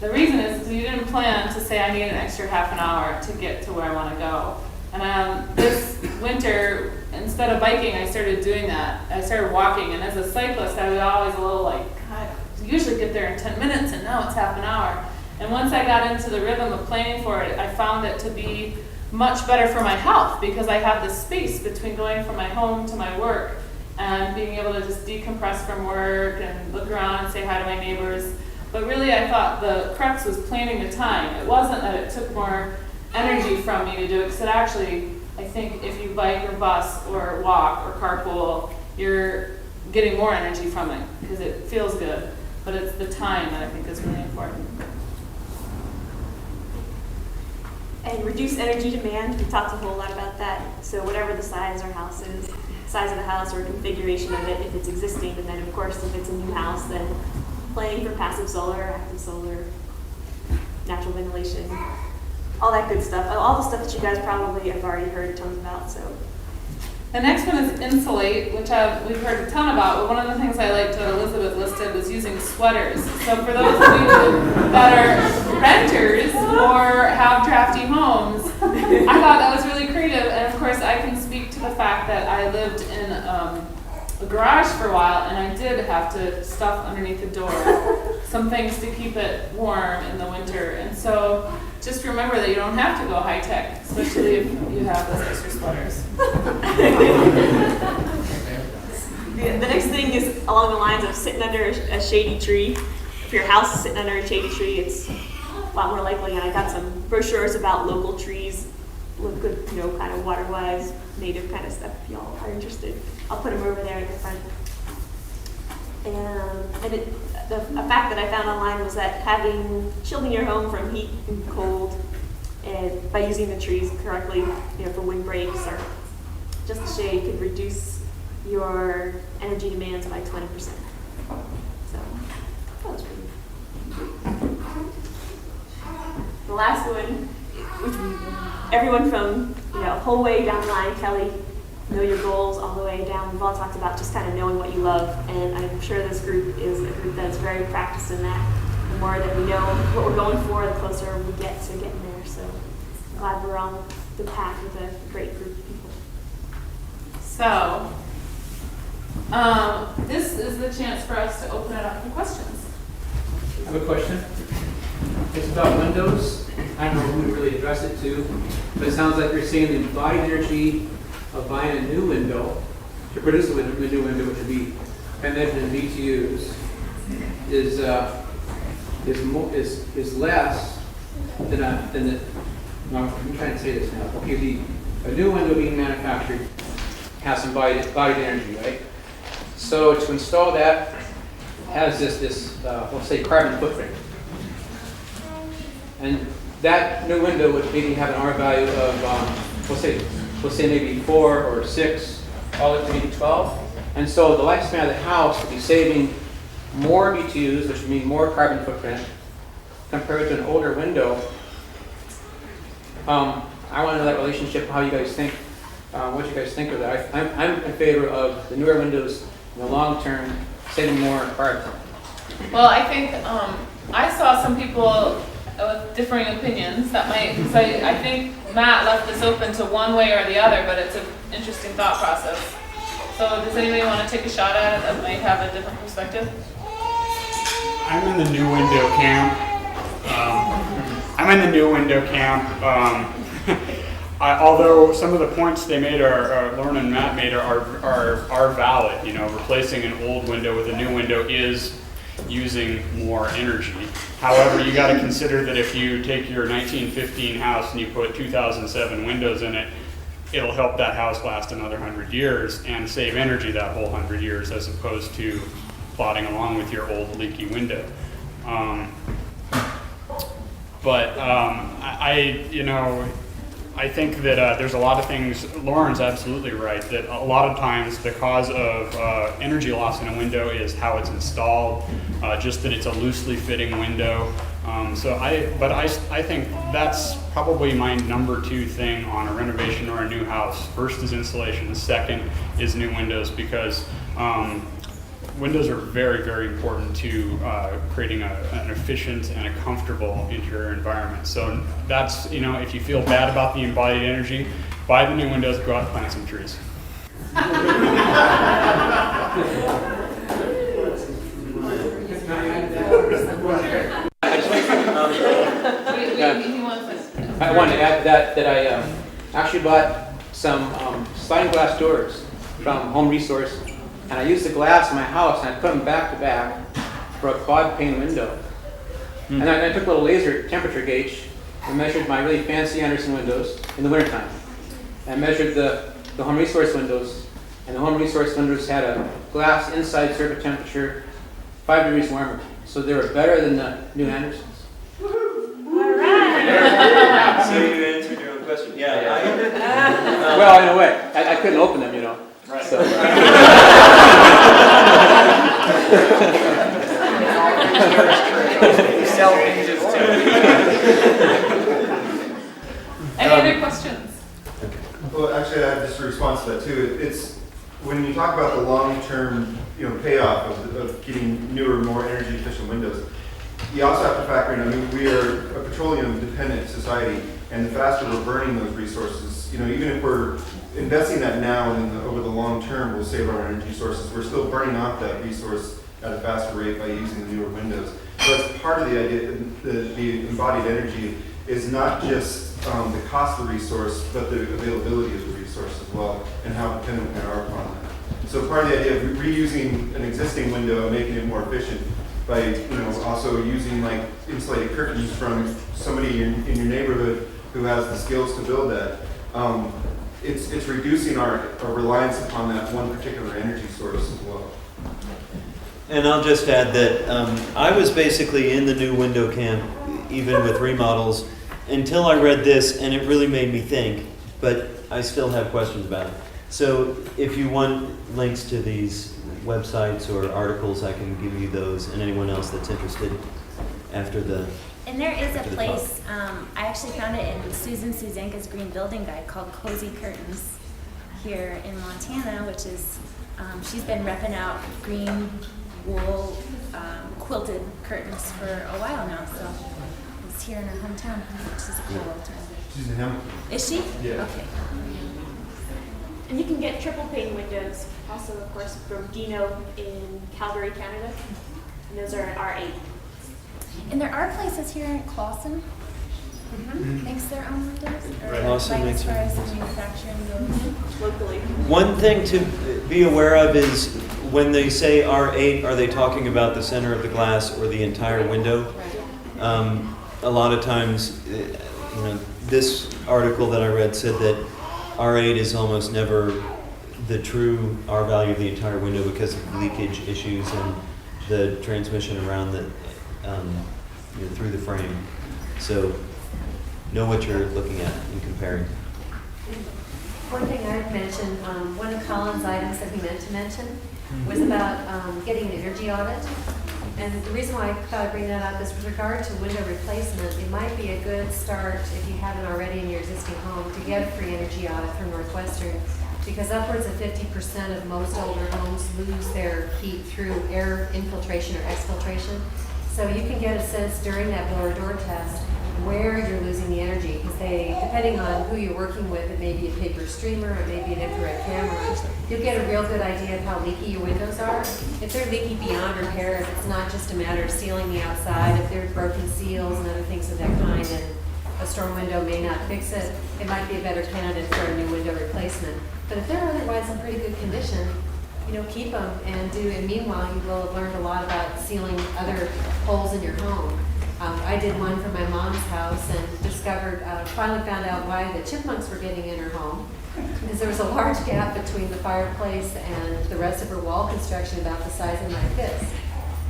the reason is because you didn't plan to say I need an extra half an hour to get to where I want to go. And this winter, instead of biking, I started doing that. I started walking, and as a cyclist, I was always a little like, God, I usually get there in 10 minutes, and now it's half an hour. And once I got into the rhythm of planning for it, I found it to be much better for my health because I have this space between going from my home to my work and being able to just decompress from work and look around and say hi to my neighbors. But really, I thought the crux was planning the time. It wasn't that it took more energy from me to do it, because it actually, I think if you bike or bus or walk or carpool, you're getting more energy from it because it feels good. But it's the time that I think is really important. And reduce energy demand, we talked a whole lot about that. So whatever the size our house is, size of the house or configuration of it, if it's existing, and then of course if it's a new house, then planning for passive solar, active solar, natural ventilation, all that good stuff. All the stuff that you guys probably have already heard tons about. So the next one is insulate, which we've heard a ton about, but one of the things I liked that Elizabeth listed was using sweaters. So for those of you that are renters or have drafty homes, I thought that was really creative. And of course, I can speak to the fact that I lived in a garage for a while, and I did have to stuff underneath the door some things to keep it warm in the winter. And so just remember that you don't have to go high tech, especially if you have those extra sweaters. the next thing is along the lines of sitting under a shady tree. If your house is sitting under a shady tree, it's a lot more likely. And I got some brochures about local trees, look good, you know, kind of water-wise, native kind of stuff. If y'all are interested, I'll put them over there in the front. And a fact that I found online was that shielding your home from heat and cold, and by using the trees correctly, you know, for windbreaks or just the shade, could reduce your energy demands by 20%. So that was pretty. The last one, which everyone from whole way down the line, Kelly, know your goals all the way down. We've all talked about just kind of knowing what you love, and I'm sure this group is a group that's very practiced in that. The more that we know what we're going for, the closer we get to getting there. So I'm glad we're on the path with a great group of people. So this is the chance for us to open it up for questions. I have a question. It's about windows. I don't know who to really address it to, but it sounds like you're saying the embodied energy of buying a new window to produce a new window, which would be measured in BTUs, is less than I'm trying to say this now. Okay, a new window being manufactured has some embodied energy, right? So to install that has this let's say carbon footprint, and that new window would maybe have an R value of let's say maybe 4 or 6, all the way to maybe 12. And so the lifespan of the house would be saving more BTUs, which would mean more carbon footprint, compared to an older window. I want to know that relationship, how you guys think, what you guys think of that. I'm in favor of the newer windows in the long term, saving more carbon. Well, I think I saw some people with differing opinions that might, because I think Matt left this open to one way or the other, but it's an interesting thought process. So does anybody want to take a shot at it that might have a different perspective? I'm in the new window camp. I'm in the new window camp. Although some of the points they made Lauren and Matt made are valid. You know, replacing an old window with a new window is using more energy. However, you got to consider that if you take your 1915 house and you put 2007 windows in it, it'll help that house last another 100 years and save energy that whole 100 years, as opposed to plodding along with your old leaky window. I think that there's a lot of things. Lauren's absolutely right that a lot of times the cause of energy loss in a window is how it's installed, just that it's a loosely fitting window. I think that's probably my number 2 thing on a renovation or a new house. First is insulation. Second is new windows, because windows are very, very important to creating an efficient and a comfortable interior environment. So that's, you know, if you feel bad about the embodied energy, buy the new windows, go out and plant some trees. I wanted to add that I actually bought some sliding glass doors from Home Resource, and I used the glass in my house and I put them back to back for a quad pane window. And then I took a little laser temperature gauge and measured my really fancy Anderson windows in the wintertime. And measured the Home Resource windows, and the Home Resource windows had a glass inside surface temperature 5 degrees warmer. So they were better than the new Andersons. So you answered your own question. Yeah. Well, in a way. I couldn't open them, you know. Right. So. Any other questions? Well, actually, I have just a response to that too. It's when you talk about the long-term, payoff of getting newer, more energy-efficient windows. You also have to factor in. I mean, we are a petroleum-dependent society, and the faster we're burning those resources, even if we're investing that now and over the long term, we'll save our energy sources. We're still burning off that resource at a faster rate by using the newer windows. So that's part of the idea. The embodied energy is not just the cost of the resource, but the availability of the resource as well, and how dependent we are upon that. So part of the idea of reusing an existing window and making it more efficient by also using like insulated curtains from somebody in your neighborhood who has the skills to build that. It's reducing our reliance upon that one particular energy source as well. And I'll just add that I was basically in the new window camp, even with remodels, until I read this, and it really made me think, but I still have questions about it. So if you want links to these websites or articles, I can give you those, and anyone else that's interested after the And there is a after the place, I actually found it in Susan Suzenka's Green Building Guide called Cozy Curtains here in Montana, which is, she's been repping out green wool quilted curtains for a while now, so it's here in her hometown, which is a cool alternative. She's in Hamilton. Is she? Yeah. Okay. And you can get triple pane windows, also, of course, from Dino in Calgary, Canada. And those are R8. And there are places here in Clawson makes their own windows, or Clawson like makes as far their as the windows. manufacturing goes. Locally. One thing to be aware of is when they say R8, are they talking about the center of the glass or the entire window? A lot of times, this article that I read said that R8 is almost never the true R value of the entire window because of leakage issues and the transmission around the through the frame. So know what you're looking at and comparing. One thing I've mentioned, one of Colin's items that he meant to mention was about getting an energy audit. And the reason why I thought I'd bring that up is with regard to window replacement, it might be a good start, if you haven't already in your existing home, to get a free energy audit from Northwestern, because upwards of 50% of most older homes lose their heat through air infiltration or exfiltration. So you can get a sense during that blower door test where you're losing the energy, because depending on who you're working with, it may be a paper streamer, it may be an infrared camera, you'll get a real good idea of how leaky your windows are. If they're leaky beyond repair, if it's not just a matter of sealing the outside, if there are broken seals and other things of that kind, and a storm window may not fix it, it might be a better candidate for a new window replacement. But if they're otherwise in pretty good condition, keep them and meanwhile, you will have learned a lot about sealing other holes in your home. I did one for my mom's house and discovered, finally found out why the chipmunks were getting in her home. Because there was a large gap between the fireplace and the rest of her wall construction about the size of my fist.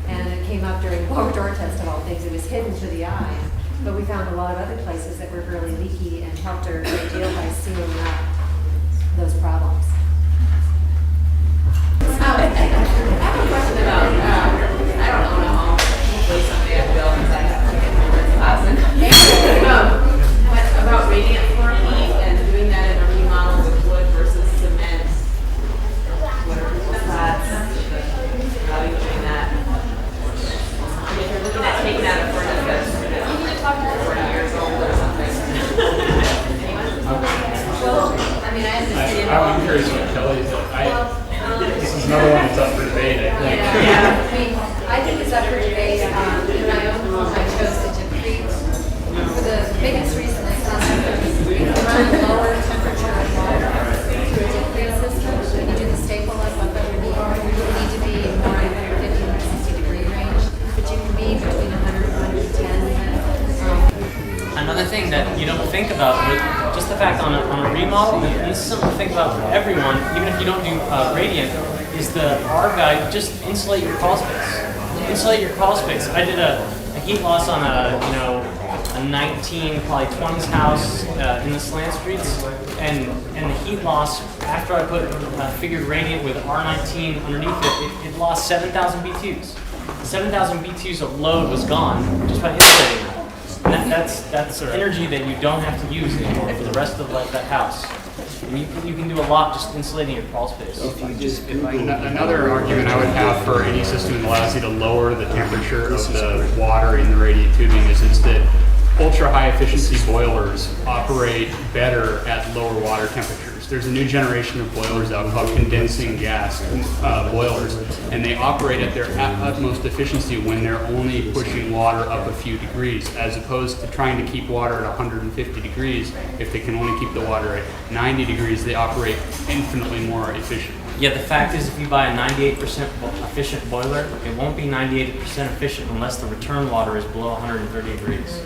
And it came up during the blower door test of all things. It was hidden to the eye. But we found a lot of other places that were really leaky and helped her a great deal by sealing up those problems. I have a question about, I don't own a home, hopefully someday I will, because I have to get my first class. But about radiant floor heat and doing that in a remodel with wood versus cement. What are people's thoughts? How are you doing that? I mean, if you're looking at taking out a furnace that's 40 years old or something. Well, I mean, I understand. I'm curious what Kelly said. This is another one that's up for debate, I think. I think it's up for debate. In my own home, I chose the Gypcrete for the biggest reason I found we can run lower temperature of water through a Gypcrete system. When you do the staple up underneath, you need to be more in 150 or 60 degree range, but you can be between 100 and 110. Another thing that you don't think about, with just the fact on a remodel, and this is something to think about for everyone, even if you don't do radiant, is the R value. Just insulate your crawl space. Insulate your crawl space. I did a heat loss on a 1920s house in the slant streets, and the heat loss after I put figured radiant with R19 underneath it lost 7,000 BTUs. 7,000 BTUs of load was gone just by insulating it. And that's energy that you don't have to use anymore for the rest of that house. And you can do a lot just insulating your crawl space. Another argument I would have for any system that allows you to lower the temperature of the water in the radiant tubing is that ultra high efficiency boilers operate better at lower water temperatures. There's a new generation of boilers out called condensing gas boilers, and they operate at their utmost efficiency when they're only pushing water up a few degrees, as opposed to trying to keep water at 150 degrees. If they can only keep the water at 90 degrees, they operate infinitely more efficiently. Yeah, the fact is, if you buy a 98% efficient boiler, it won't be 98% efficient unless the return water is below 130 degrees.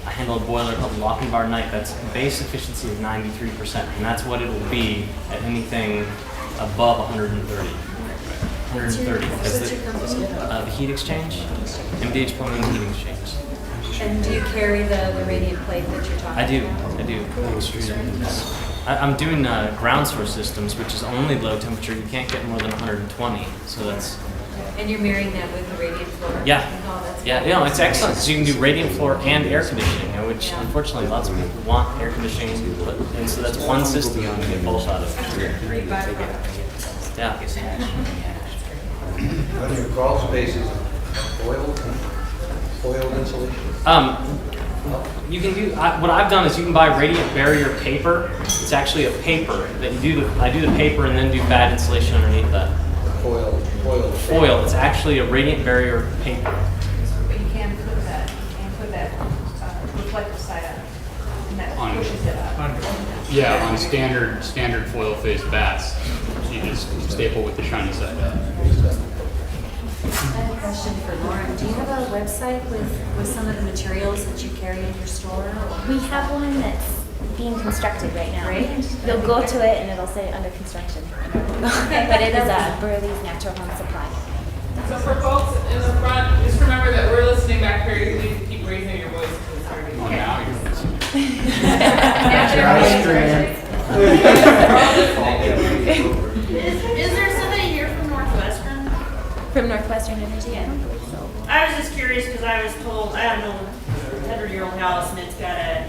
I handle a boiler called Lochinvar Knight. That's base efficiency of 93%, and that's what it will be at anything above 130. 130. What's your company? The heat exchange, MDH Plumbing Heat Exchange. And do you carry the radiant plate that you're talking about? I do. I'm doing ground source systems, which is only low temperature. You can't get more than 120, so that's. And you're marrying that with the radiant floor? Yeah. Oh, that's Yeah, it's excellent. So you can do radiant floor and air conditioning, which unfortunately lots of people want air conditioning, and so that's one system you can get both out of. Yeah. Are your crawl spaces foiled insulation? You can do, what I've done is you can buy radiant barrier paper. It's actually a paper that I do the paper and then do bad insulation underneath that. Foil. It's actually a radiant barrier paper. But you can put that reflective side up, and that pushes it up. Yeah, on standard foil-faced bats, you just staple with the shiny side up. I have a question for Lauren. Do you have a website with some of the materials that you carry in your store? We have one that's being constructed right now. Great. You'll go to it and it'll say under construction. But it is Burley's Natural Home Supply. So for folks in the front, just remember that we're listening back here. You need to keep raising your voice because it's hard to hear. Oh, now you're listening. Is there somebody here from Northwestern? From Northwestern Energy, I don't believe so. I was just curious because I was told, I have an old 100-year-old house and it's got a,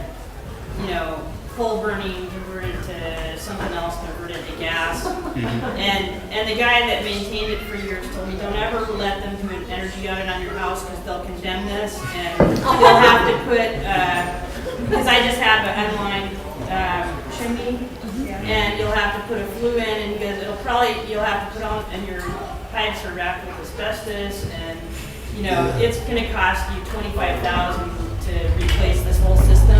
coal burning converted to something else converted to gas. And the guy that maintained it for years told me, don't ever let them do an energy audit on your house because they'll condemn this and they'll have to put, because I just have an unlined chimney and you'll have to put a flue in, and because you'll have to put on, and your pipes are wrapped with asbestos, and it's going to cost you $25,000 to replace this whole system,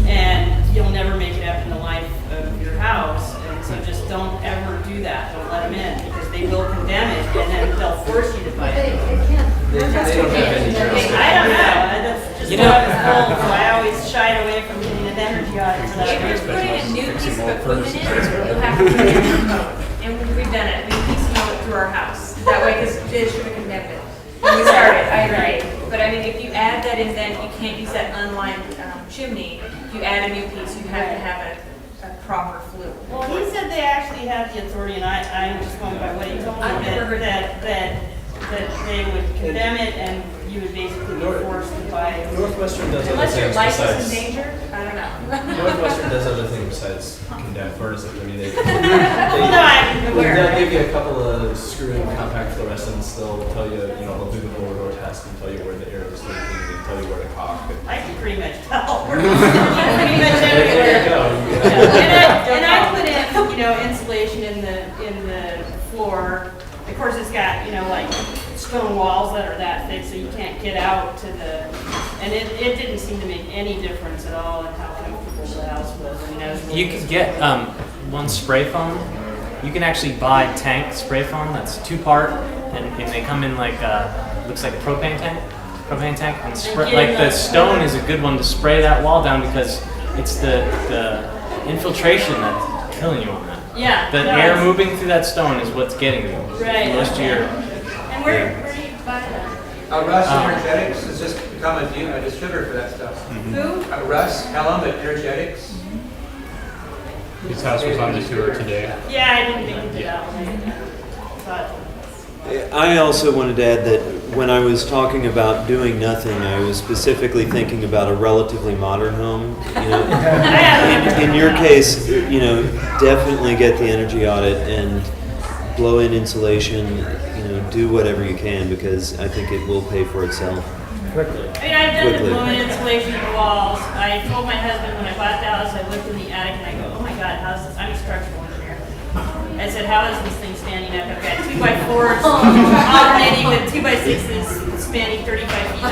and you'll never make it up in the life of your house. And so just don't ever do that. Don't let them in, because they will condemn it, and then they'll force you to buy it. They don't have any jurisdiction. I don't know. That's just what I was told, so I always shied away from getting an energy audit for that. If you're putting a new piece of equipment in, you'll have to put it in, and we've done it, we piecemeal it through our house. That way, because they should have condemned it. When we started, I agree. But I mean, if you add that in, then you can't use that unlined chimney. If you add a new piece, you have to have a proper flue. Well, he said they actually have the authority, and I'm just going by what he told me, that they would condemn it, and you would basically be forced to buy it. Northwestern does other Unless your things life is in besides. danger, I don't know. Northwestern does other things besides condemn furnaces. I mean, No, I'm aware. they'll give you a couple of screw-in compact fluorescents. They'll tell you, they'll do the blower door test and tell you where the air is leaking and tell you where to caulk. I can pretty much tell. Pretty much everywhere. There you go. And I put in, insulation in the floor. Of course, it's got, like stone walls that are that thick, so you can't get out to and it didn't seem to make any difference at all in how comfortable the house was. I mean, I was really You could get one spray foam. You can actually buy tank spray foam that's 2-part, and they come in like looks like a propane tank, and spray, like the stone is a good one to spray that wall down, because it's the infiltration that's killing you on that. Yeah. The air moving through that stone is what's getting you. Right. Most of your. And where do you buy that? Russ Energetics has just become a distributor for that stuff. Who? Russ Helm at Energetics. His house was on the tour today. Yeah, I didn't think of that one. I also wanted to add that when I was talking about doing nothing, I was specifically thinking about a relatively modern home. In your case, definitely get the energy audit and blow in insulation. Do whatever you can, because I think it will pay for itself. Quickly. I mean, I've done the blown insulation of the walls. I told my husband when I bought the house, I looked in the attic and I go, oh my God, how's this? I'm a structural engineer. I said, how is this thing standing up? I've got 2x4s alternating with 2x6s spanning 35 feet.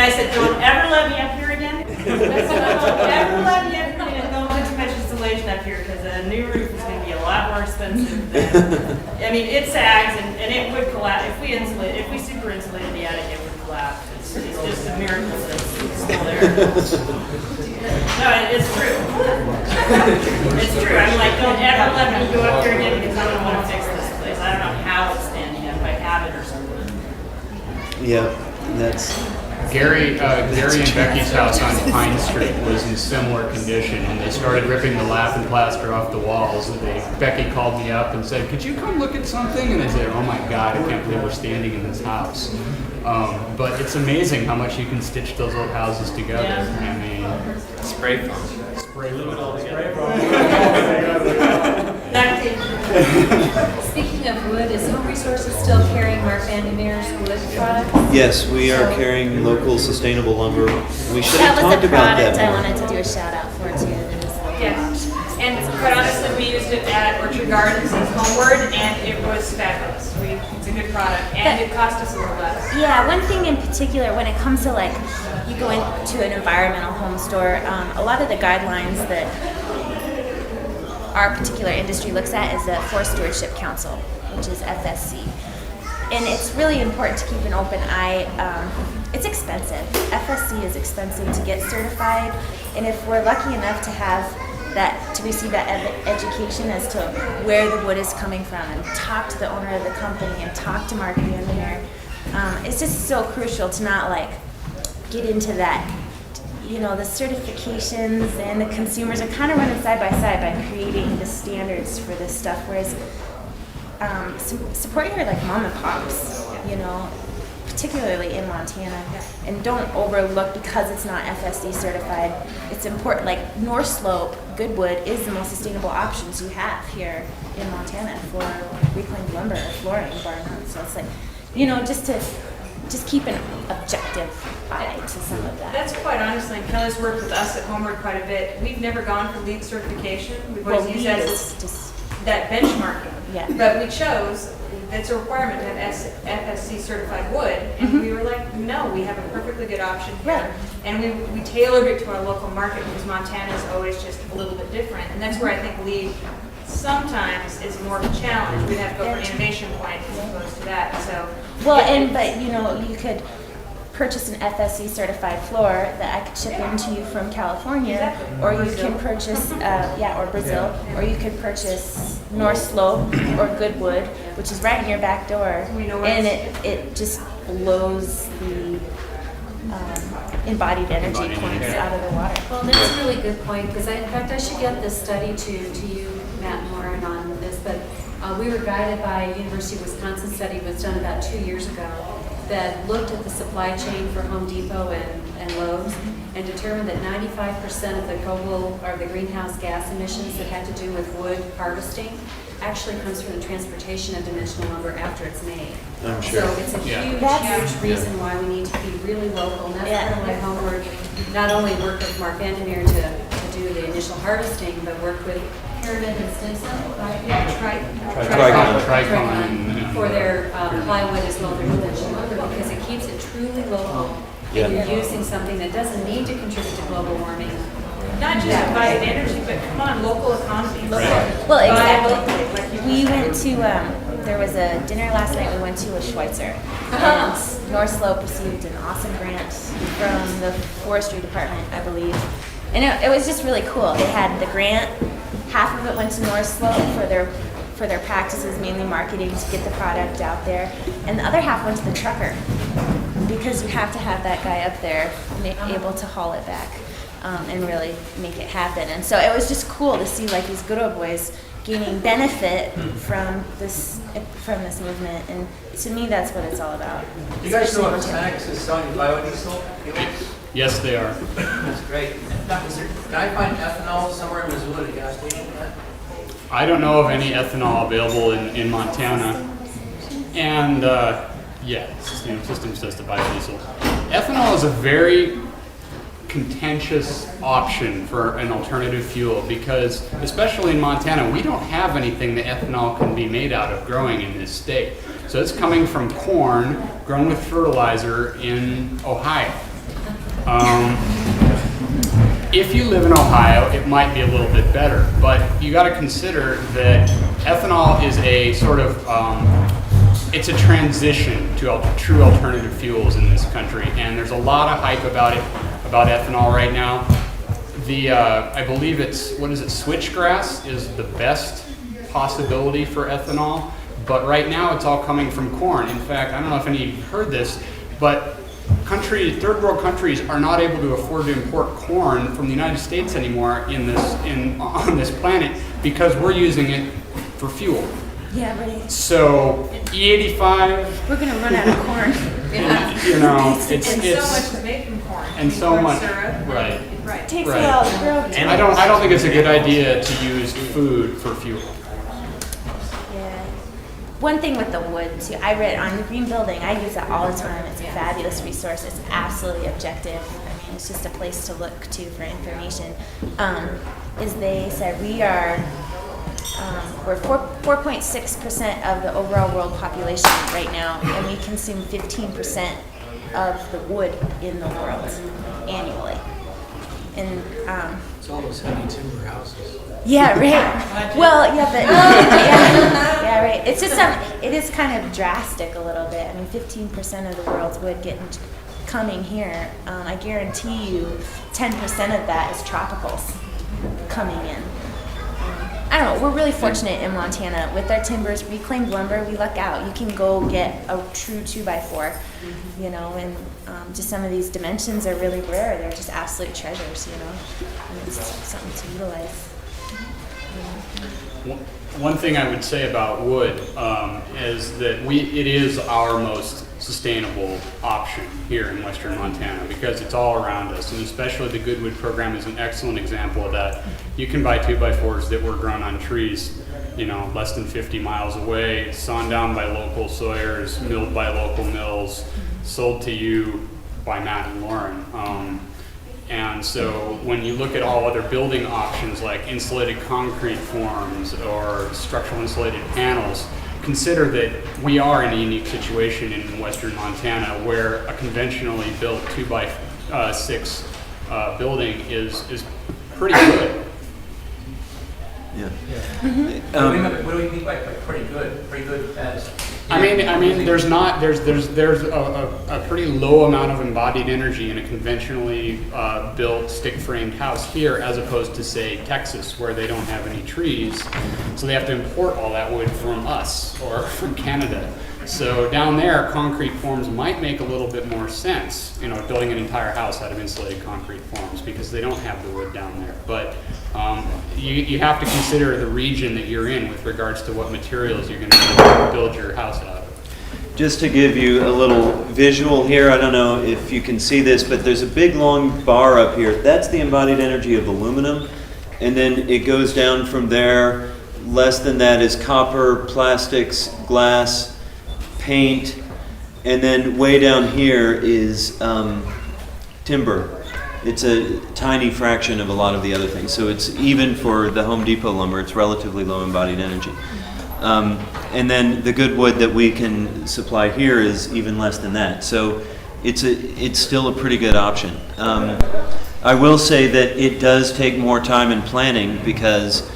I said, don't ever let me up here again. Don't ever let me up here again. Don't put too much insulation up here, because a new roof is going to be a lot more expensive than, I mean, it sags and it would collapse. If we super insulated the attic, it would collapse. It's just a miracle that it's still there. No, it's true. It's true. I'm like, don't ever let me go up here again, because I don't want to fix this place. I don't know how it's standing up. I have it or something. Yeah, that's. Gary and Becky's house on Pine Street was in similar condition, and they started ripping the lath and plaster off the walls. Becky called me up and said, "Could you come look at something?" And I said, "Oh my God, I can't believe we're standing in this house." But it's amazing how much you can stitch those old houses together. Yeah. I mean, Spray foam. spray it all together. Speaking of wood, is Home Resources still carrying Mark Van Meer's wood products? Yes, we are carrying local sustainable lumber. We should That have was talked a about product that I more. wanted to do a shout out for too. That is Yes, and quite honestly, we used it at Orchard Gardens and Homeward, and it was fabulous. It's a good product, and it cost us a little less. Yeah, one thing in particular, when it comes to like, you go into an environmental home store, a lot of the guidelines that our particular industry looks at is the Forest Stewardship Council, which is FSC. And it's really important to keep an open eye. It's expensive. FSC is expensive to get certified, and if we're lucky enough to have to receive that education as to where the wood is coming from, and talk to the owner of the company and talk to Mark Van Meer, it's just so crucial to not like get into that. The certifications and the consumers are kind of running side by side by creating the standards for this stuff, whereas support your like mom and pops, particularly in Montana, and don't overlook because it's not FSC certified. It's important. Like North Slope, Goodwood is the most sustainable options you have here in Montana for reclaimed lumber or flooring, bar none. So it's like, just to just keep an objective eye to some of that. That's quite honestly, and Kelly's worked with us at Homeward quite a bit. We've never gone for LEED certification. We've always used that as that benchmarking. Yeah. But we chose, it's a requirement to have FSC certified wood, and we were like, no, we have a perfectly good option here. Right. And we tailored it to our local market because Montana is always just a little bit different. And that's where I think LEED sometimes is more of a challenge. We have to go for an innovation point as opposed to that. So, well, but you know, you could purchase an FSC certified floor that I could ship into you from California, or you can purchase, or Brazil, or you could purchase North Slope or Goodwood, which is right in your back door, and it just blows the embodied energy points out of the water. Well, that's a really good point, because in fact I should get this study to you, Matt, more on this, but we were guided by a University of Wisconsin study that was done about 2 years ago that looked at the supply chain for Home Depot and Lowe's and determined that 95% of the global or the greenhouse gas emissions that had to do with wood harvesting actually comes from the transportation of dimensional lumber after it's made. I'm sure. So it's a huge reason why we need to be really local. And that's kind of why Homeward not only worked with Mark Vandermeer to do the initial harvesting, but worked with Pyramid and Stinson, right? Tricon for their plywood as well as their dimensional lumber, because it keeps it truly local. And you're using something that doesn't need to contribute to global warming. not just embodied energy, but come on, local economy. Well, exactly. We went to, there was a dinner last night we went to with Schweitzer. And North Slope received an awesome grant from the forestry department, I believe. And it was just really cool. They had the grant, half of it went to North Slope for their practices, mainly marketing to get the product out there. And the other half went to the trucker, because you have to have that guy up there able to haul it back and really make it happen. And so it was just cool to see like these good old boys gaining benefit from this movement. And to me, that's what it's all about. You guys know what Tenex is selling biodiesel fuels? Yes, they are. That's great. Can I find ethanol somewhere in Missoula at a gas station yet? I don't know of any ethanol available in Montana. And Systems says the biodiesel. Ethanol is a very contentious option for an alternative fuel because, especially in Montana, we don't have anything that ethanol can be made out of growing in this state. So it's coming from corn grown with fertilizer in Ohio. If you live in Ohio, it might be a little bit better, but you got to consider that ethanol is a sort of, it's a transition to true alternative fuels in this country, and there's a lot of hype about ethanol right now. I believe switchgrass is the best possibility for ethanol, but right now it's all coming from corn. In fact, I don't know if any of you heard this, but third world countries are not able to afford to import corn from the United States anymore on this planet because we're using it for fuel. Yeah, right. So E85. We're gonna run out of corn. It's so much to make from corn. And so much, syrup. right? Right. Takes a while to grow. And I don't think it's a good idea to use food for fuel. One thing with the wood too, I read on the green building, I use it all the time. It's a fabulous resource. It's absolutely objective. I mean, it's just a place to look to for information. Is they said we're 4.6% of the overall world population right now, and we consume 15% of the wood in the world annually. And it's all those heavy timber houses. yeah, right. Well, yeah, but yeah, right. It's just it is kind of drastic a little bit. I mean, 15% of the world's wood coming here. I guarantee you, 10% of that is tropicals coming in. I don't know. We're really fortunate in Montana with our timbers, reclaimed lumber. We luck out. You can go get a true 2x4, and just some of these dimensions are really rare. They're just absolute treasures, and it's something to utilize. One thing I would say about wood is that it is our most sustainable option here in western Montana because it's all around us, and especially the Goodwood program is an excellent example of that. You can buy 2x4s that were grown on trees, less than 50 miles away, sawn down by local sawyers, milled by local mills, sold to you by Matt and Lauren. And so when you look at all other building options like insulated concrete forms or structural insulated panels, consider that we are in a unique situation in western Montana where a conventionally built 2x6 building is pretty good. Yeah. What do we mean by pretty good? Pretty good as? I mean, there's a pretty low amount of embodied energy in a conventionally built stick-framed house here, as opposed to say Texas, where they don't have any trees, so they have to import all that wood from us or from Canada. So down there, concrete forms might make a little bit more sense, you know, building an entire house out of insulated concrete forms because they don't have the wood down there. But you have to consider the region that you're in with regards to what materials you're going to build your house out of. Just to give you a little visual here, I don't know if you can see this, but there's a big long bar up here. That's the embodied energy of aluminum. And then it goes down from there. Less than that is copper, plastics, glass, paint, and then way down here is timber. It's a tiny fraction of a lot of the other things. So it's even for the Home Depot lumber, it's relatively low embodied energy. And then the good wood that we can supply here is even less than that. So it's still a pretty good option. I will say that it does take more time and planning because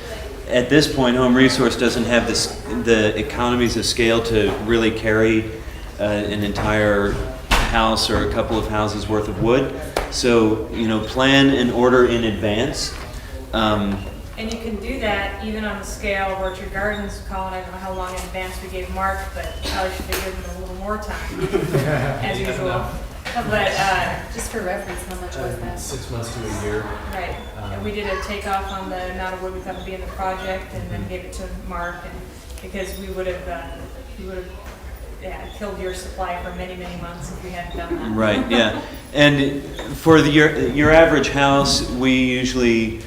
at this point, Home Resource doesn't have the economies of scale to really carry an entire house or a couple of houses worth of wood. So, you know, plan and order in advance. And you can do that even on the scale of Orchard Gardens. Colin, I don't know how long in advance we gave Mark, but probably should have given him a little more time, as usual. But Just for reference, how much was that? 6 months to a year. right, and we did a takeoff on the amount of wood we thought would be in the project, and then gave it to Mark, and because we would have killed your supply for many, many months if we hadn't done that. Right, yeah. And for your average house, we usually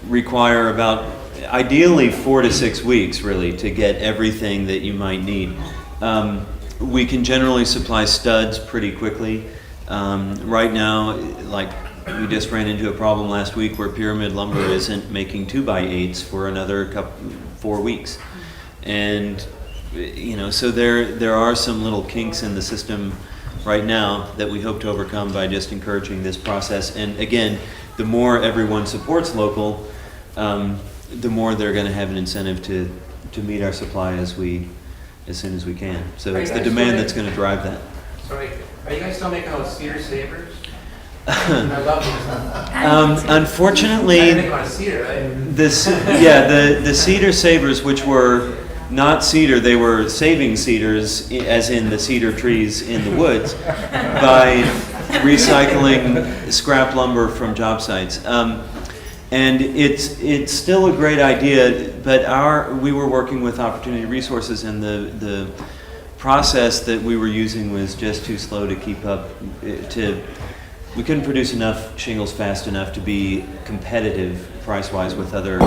require about, ideally, 4 to 6 weeks, really, to get everything that you might need. We can generally supply studs pretty quickly. Right now, like we just ran into a problem last week where Pyramid Lumber isn't making 2x8s for another 4 weeks. And, you know, so there are some little kinks in the system right now that we hope to overcome by just encouraging this process. And again, the more everyone supports local, the more they're going to have an incentive to meet our supply as soon as we can. So it's the demand that's going to drive that. Sorry, are you guys still making those cedar sabers? I love those. Unfortunately, I didn't think about cedar, right? the cedar sabers, which were not cedar, they were saving cedars, as in the cedar trees in the woods, by recycling scrap lumber from job sites. And it's still a great idea, but we were working with Opportunity Resources, and the process that we were using was just too slow to keep up. We couldn't produce enough shingles fast enough to be competitive price-wise with other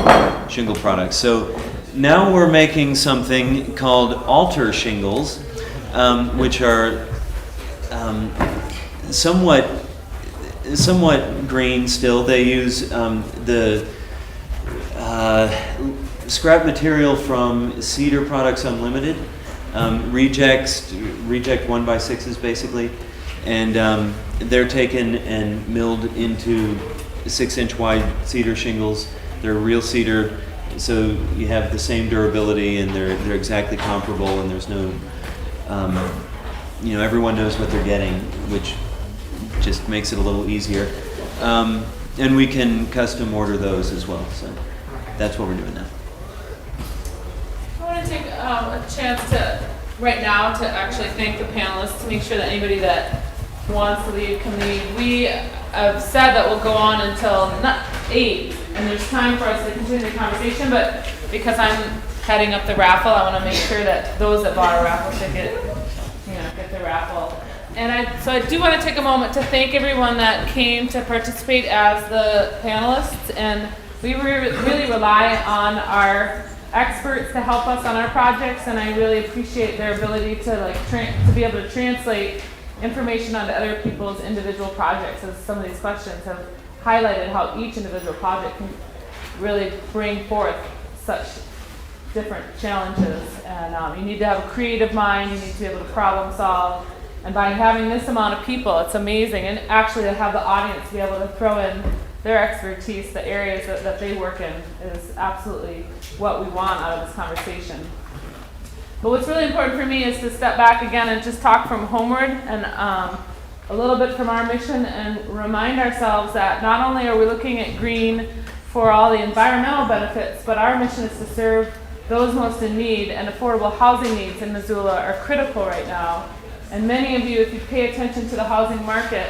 shingle products. So now we're making something called altar shingles, which are somewhat green still. They use the scrap material from Cedar Products Unlimited, reject 1x6s basically, and they're taken and milled into 6-inch wide cedar shingles. They're real cedar, so you have the same durability, and they're exactly comparable, and there's no, everyone knows what they're getting, which just makes it a little easier. And we can custom order those as well, so that's what we're doing now. I want to take a chance right now to actually thank the panelists, to make sure that anybody that wants to leave can leave. We have said that we'll go on until 8, and there's time for us to continue the conversation, but because I'm heading up the raffle, I want to make sure that those that bought a raffle ticket, get the raffle. And I do want to take a moment to thank everyone that came to participate as the panelists, and we really rely on our experts to help us on our projects, and I really appreciate their ability to to be able to translate information on other people's individual projects, as some of these questions have highlighted how each individual project can really bring forth such different challenges. And you need to have a creative mind, you need to be able to problem solve. And by having this amount of people, it's amazing. And actually to have the audience be able to throw in their expertise, the areas that they work in, is absolutely what we want out of this conversation. But what's really important for me is to step back again and just talk from homeward and a little bit from our mission, and remind ourselves that not only are we looking at green for all the environmental benefits, but our mission is to serve those most in need, and affordable housing needs in Missoula are critical right now. And many of you, if you pay attention to the housing market,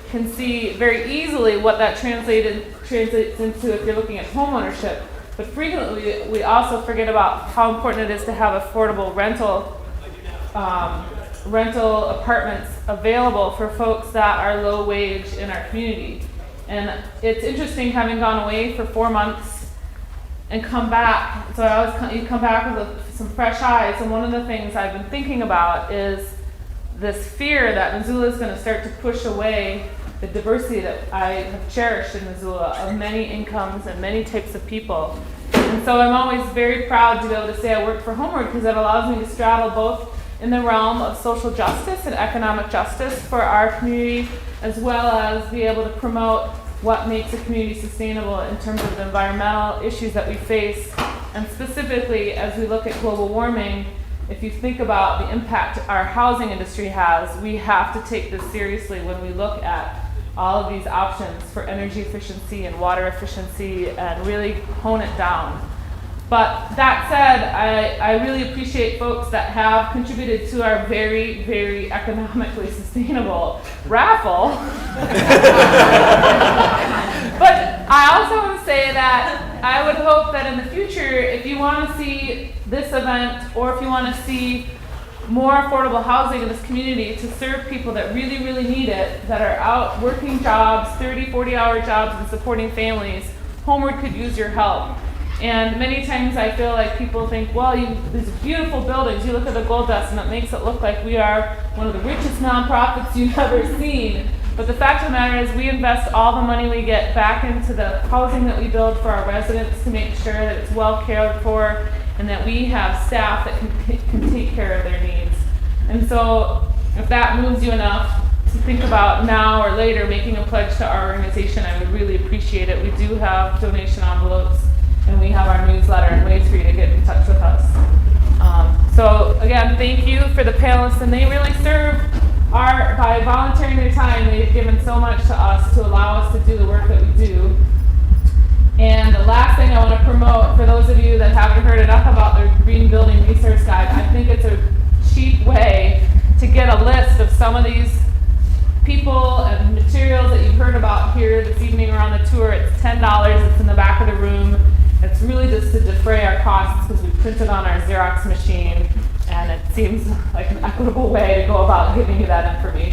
can see very easily what that translates into if you're looking at homeownership. But frequently, we also forget about how important it is to have affordable rental apartments available for folks that are low wage in our community. And it's interesting, having gone away for 4 months and come back. So you come back with some fresh eyes. And one of the things I've been thinking about is this fear that Missoula is going to start to push away the diversity that I have cherished in Missoula, of many incomes and many types of people. And so I'm always very proud to be able to say I work for Homeward, because it allows me to straddle both in the realm of social justice and economic justice for our community, as well as be able to promote what makes a community sustainable in terms of the environmental issues that we face. And specifically, as we look at global warming, if you think about the impact our housing industry has, we have to take this seriously when we look at all of these options for energy efficiency and water efficiency, and really hone it down. But that said, I really appreciate folks that have contributed to our very, very economically sustainable raffle. But I also want to say that I would hope that in the future, if you want to see this event, or if you want to see more affordable housing in this community to serve people that really, really need it, that are out working jobs, 30, 40-hour jobs, and supporting families, Homeward could use your help. And many times I feel like people think, well, these beautiful buildings, you look at the gold dust and it makes it look like we are one of the richest nonprofits you've ever seen. But the fact of the matter is, we invest all the money we get back into the housing that we build for our residents to make sure that it's well cared for, and that we have staff that can take care of their needs. And so if that moves you enough to think about now or later making a pledge to our organization, I would really appreciate it. We do have donation envelopes, and we have our newsletter and ways for you to get in touch with us. So again, thank you for the panelists, and they really serve by volunteering their time, they've given so much to us to allow us to do the work that we do. And the last thing I want to promote, for those of you that haven't heard enough about the Green Building Resource Guide, I think it's a cheap way to get a list of some of these people and materials that you've heard about here this evening or on the tour. It's $10, it's in the back of the room. It's really just to defray our costs, because we print it on our Xerox machine, and it seems like an equitable way to go about giving you that information.